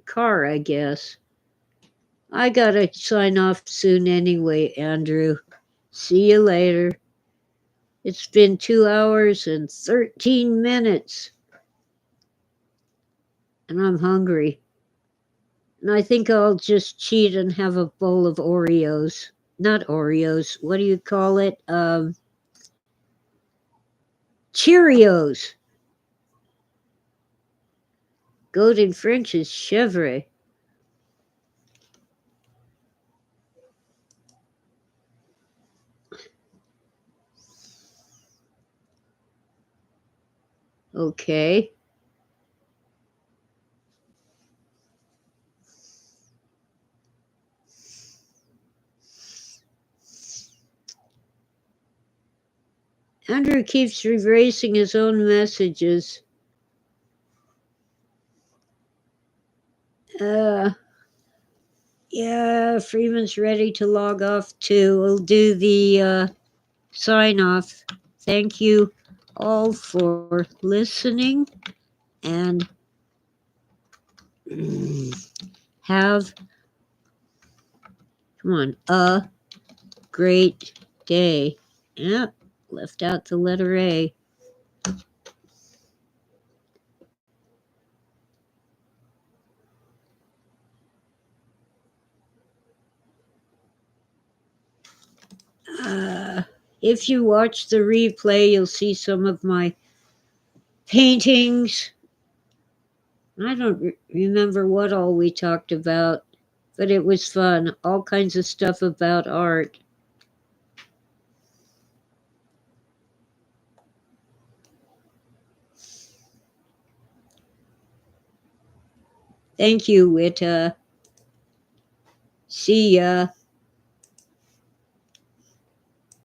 car, I guess. I gotta sign off soon anyway, Andrew. See you later. It's been 2 hours and 13 minutes, and I'm hungry. And I think I'll just cheat and have a bowl of Oreos. Not Oreos. What do you call it? Cheerios. Goat in French is chèvre. Okay. Andrew keeps erasing his own messages. Yeah, Freeman's ready to log off too. We'll do the sign off. Thank you all for listening and have, come on, a great day. Yeah, left out the letter A. If you watch the replay, you'll see some of my paintings. I don't remember what all we talked about, but it was fun. All kinds of stuff about art. Thank you, Wita. See ya.